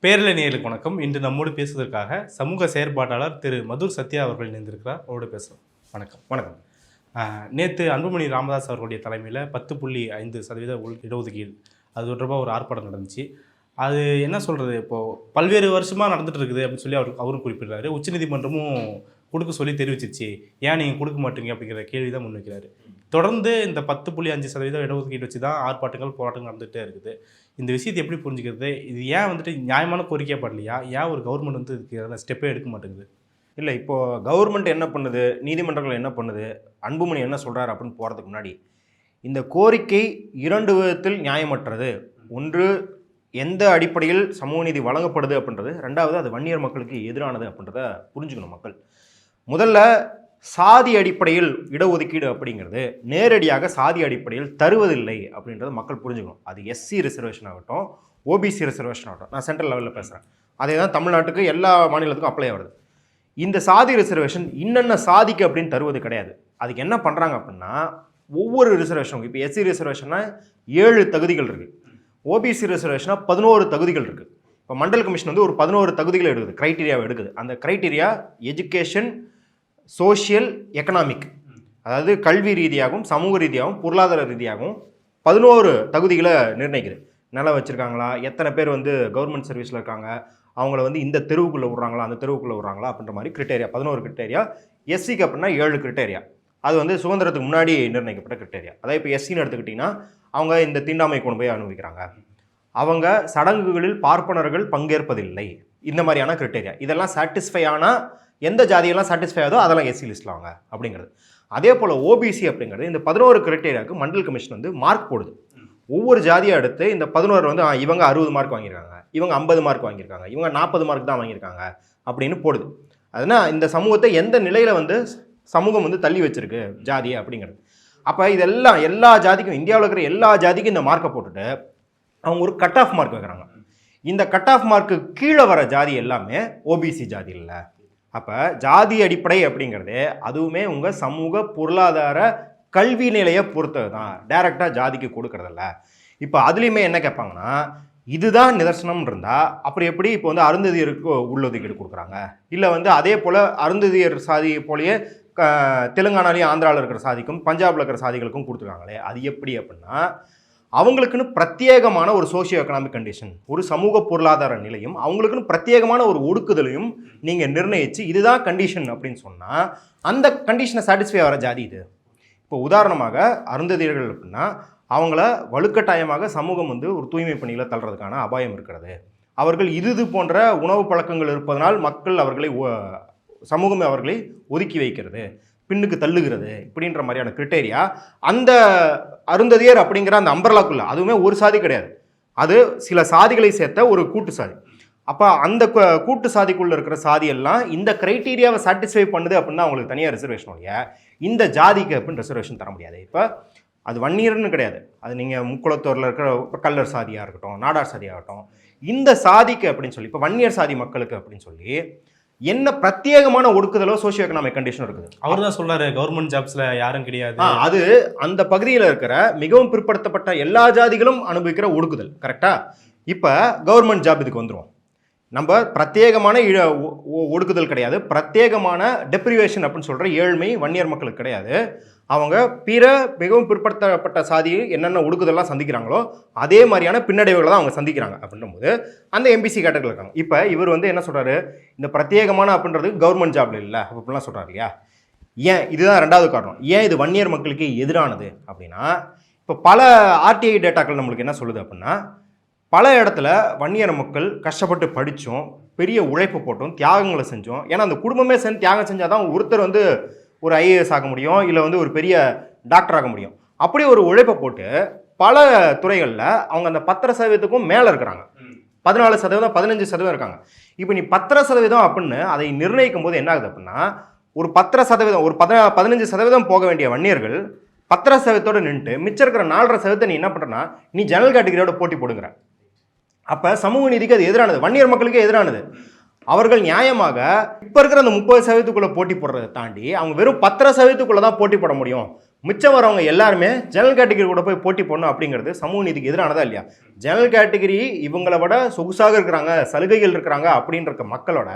பேரலை நேயர்களுக்கு வணக்கம். இன்று நம்மோடு பேசுவதற்காக சமூக செயற்பாட்டாளர் திரு மதுர் சத்யா அவர்கள் இணைந்திருக்கிறார். அவரோடு பேசுகிறோம். வணக்கம். வணக்கம். நேற்று அன்புமணி ராமதாஸ் அவர்களுடைய தலைமையில் 10.5% இடஒதுக்கீடு அது தொடர்பாக ஒரு ஆர்ப்பாட்டம் நடந்துச்சு. அது என்ன சொல்கிறது, இப்போது பல்வேறு வருஷமாக நடந்துகிட்டு இருக்குது அப்படின்னு சொல்லி அவரும் குறிப்பிடுறாரு. உச்சநீதிமன்றமும் கொடுக்க சொல்லி தெரிவிச்சிருச்சு, ஏன் நீங்கள் கொடுக்க மாட்டீங்க அப்படிங்கிற கேள்வி தான் முன்வைக்கிறாரு. தொடர்ந்து இந்த 10.5% இடஒதுக்கீடு வச்சு தான் ஆர்ப்பாட்டங்கள் போராட்டங்கள் நடந்துகிட்டே இருக்குது. இந்த விஷயத்தை எப்படி புரிஞ்சுக்கிறது? இது ஏன் நியாயமான கோரிக்கைப்படலையா? ஏன் ஒரு கவர்மெண்ட் இதுக்கு ஸ்டெப்பே எடுக்க மாட்டேங்குது? இல்லை, இப்போது கவர்மெண்ட் என்ன பண்ணுது, நீதிமன்றங்கள் என்ன பண்ணுது, அன்புமணி என்ன சொல்கிறார் அப்படின்னு போகிறதுக்கு முன்னாடி இந்த கோரிக்கை 2 விதத்தில் நியாயமற்றது. ஒன்று, எந்த அடிப்படையில் சமூக நீதி வழங்கப்படுது அப்படின்றது. 2வது, அது வன்னியர் மக்களுக்கு எதிரானது அப்படின்றத புரிஞ்சுக்கணும் மக்கள். முதல்ல, சாதி அடிப்படையில் இடஒதுக்கீடு அப்படிங்கிறது நேரடியாக சாதி அடிப்படையில் தருவதில்லை அப்படின்றத மக்கள் புரிஞ்சுக்கணும். அது எஸ்சி ரிசர்வேஷன் ஆகட்டும், ஓபிசி ரிசர்வேஷன் ஆகட்டும். நான் சென்ட்ரல் லெவலில் பேசுகிறேன். அதே தான் தமிழ்நாட்டுக்கு எல்லா மாநிலத்துக்கும் அப்ளை ஆகுது. இந்த சாதி ரிசர்வேஷன் இன்னென்ன சாதிக்கு அப்படின்னு தருவது கிடையாது. அதுக்கு என்ன பண்ணுறாங்க அப்படின்னா, ஒவ்வொரு ரிசர்வேஷனும், இப்போ எஸ்சி ரிசர்வேஷன்னா 7 தகுதிகள் இருக்குது, ஓபிசி ரிசர்வேஷனாக 11 தகுதிகள் இருக்குது. இப்போ மண்டல் கமிஷன் ஒரு 11 தகுதிகளை எடுக்குது, க்ரைட்டீரியாவை எடுக்குது. அந்த க்ரைட்டீரியா எஜுகேஷன், சோஷியல், எக்கனாமிக், அதாவது கல்வி ரீதியாகவும் சமூக ரீதியாகவும் பொருளாதார ரீதியாகவும் 11 தகுதிகளை நிர்ணயிக்குது. நிலம் வச்சுருக்காங்களா, எத்தனை பேர் கவர்மெண்ட் சர்வீஸில் இருக்காங்க, அவங்கள இந்த தெருவுக்குள்ளே விட்றாங்களா, அந்த தெருவுக்குள்ளே விட்றாங்களா அப்படின்ற மாதிரி கிரிட்டேரியா 11 கிரிட்டேரியா. எஸ்சிக்கு அப்படின்னா 7 கிரிட்டேரியா. அது சுதந்திரத்துக்கு முன்னாடி நிர்ணயிக்கப்பட்ட கிரிட்டேரியா. அதாவது இப்போ எஸ்சின்னு எடுத்துக்கிட்டிங்கன்னா, அவங்க இந்த தீண்டாமை கொண்டு போய் அனுபவிக்கிறாங்க, அவங்க சடங்குகளில் பார்ப்பனர்கள் பங்கேற்பதில்லை, இந்த மாதிரியான கிரிட்டேரியா. இதெல்லாம் சாட்டிஸ்ஃபை ஆனால் எந்த ஜாதியெல்லாம் சாட்டிஸ்ஃபை ஆகுதோ அதெல்லாம் எஸ்சி லிஸ்ட்டில் வாங்க அப்படிங்கிறது. அதே போல் ஓபிசி அப்படிங்கிறது இந்த 11 கிரைட்டேரியாவுக்கு மண்டல் கமிஷன் மார்க் போடுது. ஒவ்வொரு ஜாதியை அடுத்து இந்த 11 இவங்க 60 மார்க் வாங்கியிருக்காங்க, இவங்க 50 மார்க் வாங்கியிருக்காங்க, இவங்க 40 மார்க் தான் வாங்கியிருக்காங்க அப்படின்னு போடுது. அதனால் இந்த சமூகத்தை எந்த நிலையில் சமூகம் தள்ளி வச்சிருக்கு ஜாதியை அப்படிங்கிறது. அப்போ இதெல்லாம் எல்லா ஜாதிக்கும், இந்தியாவில் இருக்கிற எல்லா ஜாதிக்கும் இந்த மார்க்கை போட்டுட்டு அவங்க ஒரு கட் ஆஃப் மார்க் வைக்கிறாங்க. இந்த கட் ஆஃப் மார்க்கு கீழே வர ஜாதி எல்லாமே ஓபிசி ஜாதி இல்லை. அப்போ ஜாதி அடிப்படை அப்படிங்கிறது அதுவுமே உங்கள் சமூக பொருளாதார கல்வி நிலையை பொறுத்தது தான், டைரெக்டாக ஜாதிக்கு கொடுக்கறதில்ல. இப்போ அதுலேயுமே என்ன கேட்பாங்கன்னா, இதுதான் நிதர்சனம் இருந்தால் அப்புறம் எப்படி இப்போ அருந்ததியருக்கு உள்ளொதுக்கீடு கொடுக்குறாங்க, இல்லை அதே போல் அருந்ததியர் சாதி போலயே தெலுங்கானாலையும் ஆந்திராவில் இருக்கிற சாதிக்கும் பஞ்சாபில் இருக்கிற சாதிகளுக்கும் கொடுத்துருக்காங்களே, அது எப்படி அப்படின்னா, அவங்களுக்குன்னு பிரத்யேகமான ஒரு சோஷியோ எக்கனாமிக் கண்டிஷன், ஒரு சமூக பொருளாதார நிலையும் அவங்களுக்குன்னு பிரத்யேகமான ஒரு ஒடுக்குதலையும் நீங்கள் நிர்ணயித்து இதுதான் கண்டிஷன் அப்படின்னு சொன்னால் அந்த கண்டிஷனை சாட்டிஸ்ஃபை ஆகிற ஜாதி இது. இப்போ உதாரணமாக அருந்ததியர்கள் அப்படின்னா அவங்கள வலுக்கட்டாயமாக சமூகம் ஒரு தூய்மை பணியில் தள்ளுறதுக்கான அபாயம் இருக்கிறது. அவர்கள் இது போன்ற உணவு பழக்கங்கள் இருப்பதனால் மக்கள் சமூகம் அவர்களை ஒதுக்கி வைக்கிறது, பின்னுக்கு தள்ளுகிறது, இப்படின்ற மாதிரியான கிரிட்டேரியா அந்த அருந்ததியர் அப்படிங்கிற அந்த அம்பர்லாக்குள்ள, அதுவுமே ஒரு சாதி கிடையாது, அது சில சாதிகளை சேர்த்த ஒரு கூட்டு சாதி. அப்போ அந்த கூட்டு சாதிக்குள்ளே இருக்கிற சாதி எல்லாம் இந்த கிரைட்டீரியாவை சாட்டிஸ்ஃபை பண்ணுது அப்படின்னா அவங்களுக்கு தனியாக ரிசர்வேஷன் இல்லையா, இந்த ஜாதிக்கு அப்படின்னு ரிசர்வேஷன் தர முடியாது. இப்போ அது வன்னியர்னு கிடையாது, அது நீங்கள் முக்குளத்தூரில் இருக்கிற கல்லர் சாதியாக இருக்கட்டும், நாடார் சாதியாகட்டும், இந்த சாதிக்கு அப்படின்னு சொல்லி, இப்போ வன்னியர் சாதி மக்களுக்கு அப்படின்னு சொல்லி என்ன பிரத்யேகமான ஒடுக்குதலோ சோஷியோ எக்கனாமிக் கண்டிஷன் இருக்குது. அவர் தான் சொல்றாரு, கவர்மெண்ட் ஜாப்ஸ்ல யாரும் கிடையாது, அது அந்த பகுதியில் இருக்கிற மிகவும் பிற்படுத்தப்பட்ட எல்லா ஜாதிகளும் அனுபவிக்கிற ஒடுக்குதல். கரெக்டா? இப்போ கவர்மெண்ட் ஜாப் இதுக்கு வந்துடும். நம்ம பிரத்யேகமான ஒடுக்குதல் கிடையாது, பிரத்யேகமான டெப்ரிவேஷன் அப்படின்னு சொல்கிற ஏழ்மை வன்னியர் மக்களுக்கு கிடையாது. அவங்க பிற மிகவும் பிற்படுத்தப்பட்ட சாதி என்னென்ன ஒடுக்குதெல்லாம் சந்திக்கிறாங்களோ அதே மாதிரியான பின்னடைவுகளை தான் அவங்க சந்திக்கிறாங்க. அப்படின்னும்போது அந்த எம்பிசி கேட்டகரியில் இருக்காங்க. இப்போ இவர் என்ன சொல்கிறாரு, இந்த பிரத்யேகமான அப்படின்றது கவர்மெண்ட் ஜாப்ல இல்லை அப்படின்லாம் சொல்கிறாரு இல்லையா. ஏன், இதுதான் 2வது காரணம். ஏன் இது வன்னியர் மக்களுக்கு எதிரானது அப்படின்னா, இப்போ பல ஆர்டிஐ டேட்டாக்கள் நம்மளுக்கு என்ன சொல்லுது அப்படின்னா, பல இடத்துல வன்னியர் மக்கள் கஷ்டப்பட்டு படித்தோம், பெரிய உழைப்பு போட்டோம், தியாகங்களை செஞ்சோம். ஏன்னா அந்த குடும்பமே சேர்ந்து தியாகம் செஞ்சால் தான் ஒருத்தர் ஒரு ஐஏஎஸ் ஆக முடியும், இல்லை ஒரு பெரிய டாக்டர் ஆக முடியும். அப்படி ஒரு உழைப்பை போட்டு பல துறைகளில் அவங்க அந்த 10% மேலே இருக்கிறாங்க, 14%, 15% இருக்காங்க. இப்போ நீ 10% அப்படின்னு அதை நிர்ணயிக்கும் போது என்ன ஆகுது அப்படின்னா, ஒரு 10%, ஒரு 15% போக வேண்டிய வன்னியர்கள் 10% நின்றுட்டு மிச்சம் இருக்கிற 4.5% நீ என்ன பண்ணுறனா, நீ ஜெனரல் கேட்டகரியோட போட்டி போடுங்கிற. அப்போ சமூக நீதிக்கு அது எதிரானது, வன்னியர் மக்களுக்கு எதிரானது. அவர்கள் நியாயமாக இப்போ இருக்கிற அந்த 30%க்குள்ளே போட்டி போடுறதை தாண்டி அவங்க வெறும் 10%க்குள்ளே தான் போட்டி போட முடியும், மிச்சம் வரவங்க எல்லாருமே ஜெனரல் கேட்டகரி கூட போய் போட்டி போடணும் அப்படிங்கிறது சமூக நீதிக்கு எதிரானதா இல்லையா? ஜெனரல் கேட்டகரி இவங்களை விட சொகுசாக இருக்கிறாங்க, சலுகைகள் இருக்கிறாங்க அப்படின்ற மக்களோட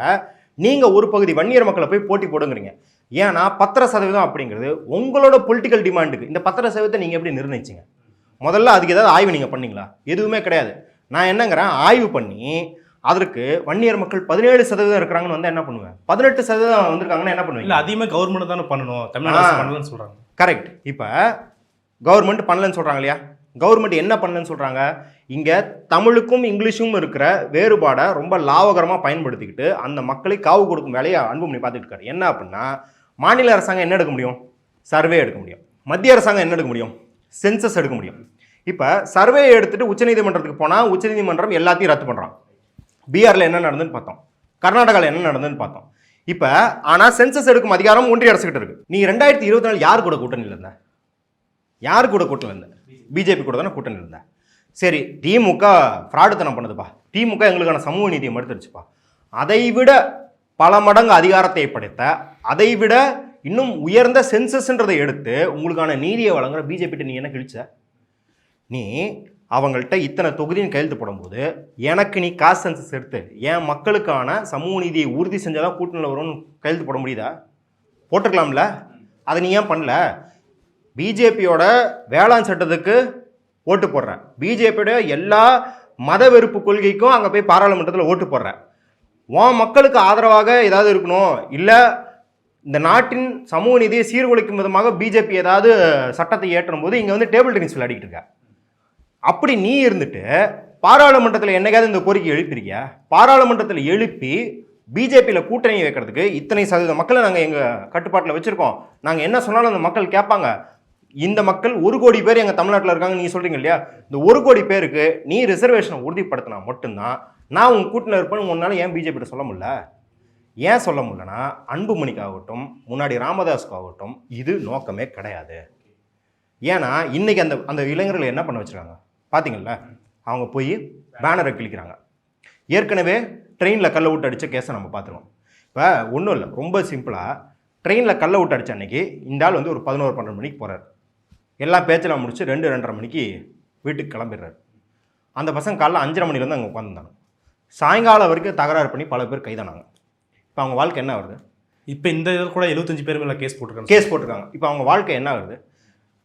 நீங்கள் ஒரு பகுதி வன்னியர் மக்களை போய் போட்டி போடுங்கிறீங்க. ஏன்னா 10% அப்படிங்கிறது உங்களோட பொலிட்டிக்கல் டிமாண்டுக்கு. இந்த 10% நீங்கள் எப்படி நிர்ணயிச்சிங்க? முதல்ல அதுக்கு ஏதாவது ஆய்வு நீங்கள் பண்ணீங்களா? எதுவுமே கிடையாது. நான் என்னங்கிறேன், ஆய்வு பண்ணி அதற்கு வன்னியர் மக்கள் 17% இருக்கிறாங்கன்னு வந்து என்ன பண்ணுவேன், 18% வந்திருக்காங்கன்னா என்ன பண்ணுவீங்க? இல்லை, அதிகமாக கவர்மெண்ட் தானே பண்ணணும், தமிழ்நாடு அரசு பண்ணலன்னு சொல்கிறாங்க. கரெக்ட். இப்போ கவர்மெண்ட் பண்ணலன்னு சொல்கிறாங்க இல்லையா? கவர்மெண்ட் என்ன பண்ணலன்னு சொல்கிறாங்க? இங்கே தமிழுக்கும் இங்கிலீஷும் இருக்கிற வேறுபாடை ரொம்ப லாபகரமாக பயன்படுத்திக்கிட்டு அந்த மக்களை காவு கொடுக்கும் வேலையை அன்புமணி பார்த்துட்டு இருக்காரு. என்ன அப்படின்னா, மாநில அரசாங்கம் என்ன எடுக்க முடியும்? சர்வே எடுக்க முடியும். மத்திய அரசாங்கம் என்ன எடுக்க முடியும்? சென்சஸ் எடுக்க முடியும். இப்போ சர்வே எடுத்துட்டு உச்சநீதிமன்றத்துக்கு போனால் உச்சநீதிமன்றம் எல்லாத்தையும் ரத்து பண்ணுறான். பீகாரில் என்ன நடந்ததுன்னு பார்த்தோம், கர்நாடகாவில் என்ன நடந்ததுன்னு பார்த்தோம். இப்போ ஆனால் சென்சஸ் எடுக்கும் அதிகாரம் ஒன்றிய அரசுகிட்ட இருக்கு. நீ 2024 யார் கூட கூட்டணியில் இருந்த? யார் கூட கூட்டணியில் இருந்த? பிஜேபி கூட தானே கூட்டணியில் இருந்த. சரி, திமுக ஃப்ராடுத்தனம் பண்ணுதுப்பா, திமுக எங்களுக்கான சமூக நீதியை மறுத்துருச்சுப்பா. அதை விட பல மடங்கு அதிகாரத்தை படைத்த, அதை விட இன்னும் உயர்ந்த சென்சஸ்ன்றதை எடுத்து உங்களுக்கான நீதியை வழங்குற பிஜேபி நீ என்ன கிழிச்ச? நீ அவங்கள்ட்ட இத்தனை தொகுதியும் கையெழுத்து போடும்போது எனக்கு நீ காஸ்ட் சென்சஸ் எடுத்து என் மக்களுக்கான சமூக நீதியை உறுதி செஞ்சாதான் கூட்டணியில் வரும்னு கையெழுத்து போட முடியுதா? போட்டுக்கலாம்ல. அதை நீ ஏன் பண்ணல? பிஜேபியோட வேளாண் சட்டத்துக்கு ஓட்டு போடுற, பிஜேபியோட எல்லா மத வெறுப்பு கொள்கைக்கும் அங்கே போய் பாராளுமன்றத்தில் ஓட்டு போடுற. உன் மக்களுக்கு ஆதரவாக ஏதாவது இருக்கணும், இல்லை இந்த நாட்டின் சமூக நீதியை சீர்குலைக்கும் விதமாக பிஜேபி ஏதாவது சட்டத்தை ஏற்றும் போது இங்கே வந்து டேபிள் டென்னிஸ் விளையாடிக்கிட்டு இருக்க. அப்படி நீ இருந்துட்டு பாராளுமன்றத்தில் என்னைக்காவது இந்த கோரிக்கை எழுப்பியிருக்கியா? பாராளுமன்றத்தில் எழுப்பி பிஜேபியில் கூட்டணி வைக்கிறதுக்கு இத்தனை சதவீத மக்களை நாங்கள் எங்கள் கட்டுப்பாட்டில் வச்சுருக்கோம், நாங்கள் என்ன சொன்னாலும் அந்த மக்கள் கேட்பாங்க. இந்த மக்கள் 1 கோடி பேர் எங்கள் தமிழ்நாட்டில் இருக்காங்க நீங்கள் சொல்கிறீங்க இல்லையா? இந்த 1 கோடி பேருக்கு நீ ரிசர்வேஷனை உறுதிப்படுத்தினா மட்டும்தான் நான் உங்கள் கூட்டணியில் இருப்பேன்னு உன்னால் ஏன் பிஜேபிகிட்ட சொல்ல முடியல? ஏன் சொல்ல முடியலன்னா, அன்புமணிக்காகட்டும் முன்னாடி ராமதாஸுக்காகட்டும் இது நோக்கமே கிடையாது. ஏன்னா இன்றைக்கி அந்த இளைஞர்களை என்ன பண்ண வச்சுருக்காங்க பார்த்தீங்களா? அவங்க போய் பேனரை கிழிக்கிறாங்க. ஏற்கனவே ட்ரெயினில் கல்லை விட்டு அடித்த கேஸை நம்ம பார்த்துருவோம். இப்போ ஒன்றும் இல்லை, ரொம்ப சிம்பிளாக ட்ரெயினில் கல்லை விட்டு அடித்த அன்றைக்கி இந்த ஆள் வந்து ஒரு 11-12 மணிக்கு போகிறார். எல்லாம் பேச்செல்லாம் முடிச்சு 2-2:30 மணிக்கு வீட்டுக்கு கிளம்பிடுறாரு. அந்த பசங்க காலைல 5:30 மணிலேருந்து அங்கே உட்காந்துருந்தாங்க. சாயங்காலம் வரைக்கும் தகராறு பண்ணி பல பேர் கைதானாங்க. இப்போ அவங்க வாழ்க்கை என்ன வருது? இப்போ இந்த இதில் கூட 75 பேர் மேலே கேஸ் போட்டிருக்காங்க. இப்போ அவங்க வாழ்க்கை என்ன வருது?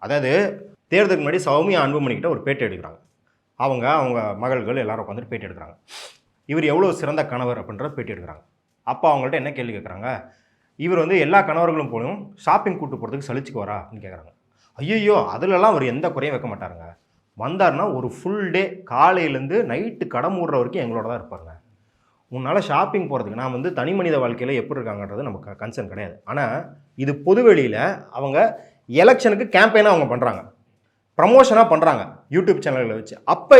அதாவது தேர்தலுக்கு முன்னாடி சௌமியா அன்புமணிக்கிட்ட ஒரு பேட்டி எடுக்கிறாங்க. அவங்க மகள்கள் எல்லாரும் உட்காந்துட்டு பேட்டி எடுக்கிறாங்க. இவர் எவ்வளோ சிறந்த கணவர் அப்படின்ற பேட்டி எடுக்கிறாங்க. அப்போ அவங்கள்ட்ட என்ன கேள்வி கேட்குறாங்க? இவர் வந்து எல்லா கணவர்களும் போலும் ஷாப்பிங் கூட்டு போகிறதுக்கு சலிச்சுக்கு வரா அப்படின்னு கேட்குறாங்க. ஐயோ, அதிலெல்லாம் அவர் எந்த குறையும் வைக்க மாட்டாருங்க. வந்தார்னா ஒரு ஃபுல் டே காலையிலேருந்து நைட்டு கடை மூடுற வரைக்கும் எங்களோட தான் இருப்பாருங்க. உன்னால் ஷாப்பிங் போகிறதுக்கு நான் வந்து தனி மனித வாழ்க்கையில் எப்படி இருக்காங்கன்றது நமக்கு கன்சர்ன் கிடையாது. ஆனால் இது பொதுவெளியில் அவங்க எலெக்ஷனுக்கு கேம்பெயினாக அவங்க பண்ணுறாங்க, ப்ரமோஷனாக பண்ணுறாங்க யூடியூப் சேனல்களை வச்சு. அப்போ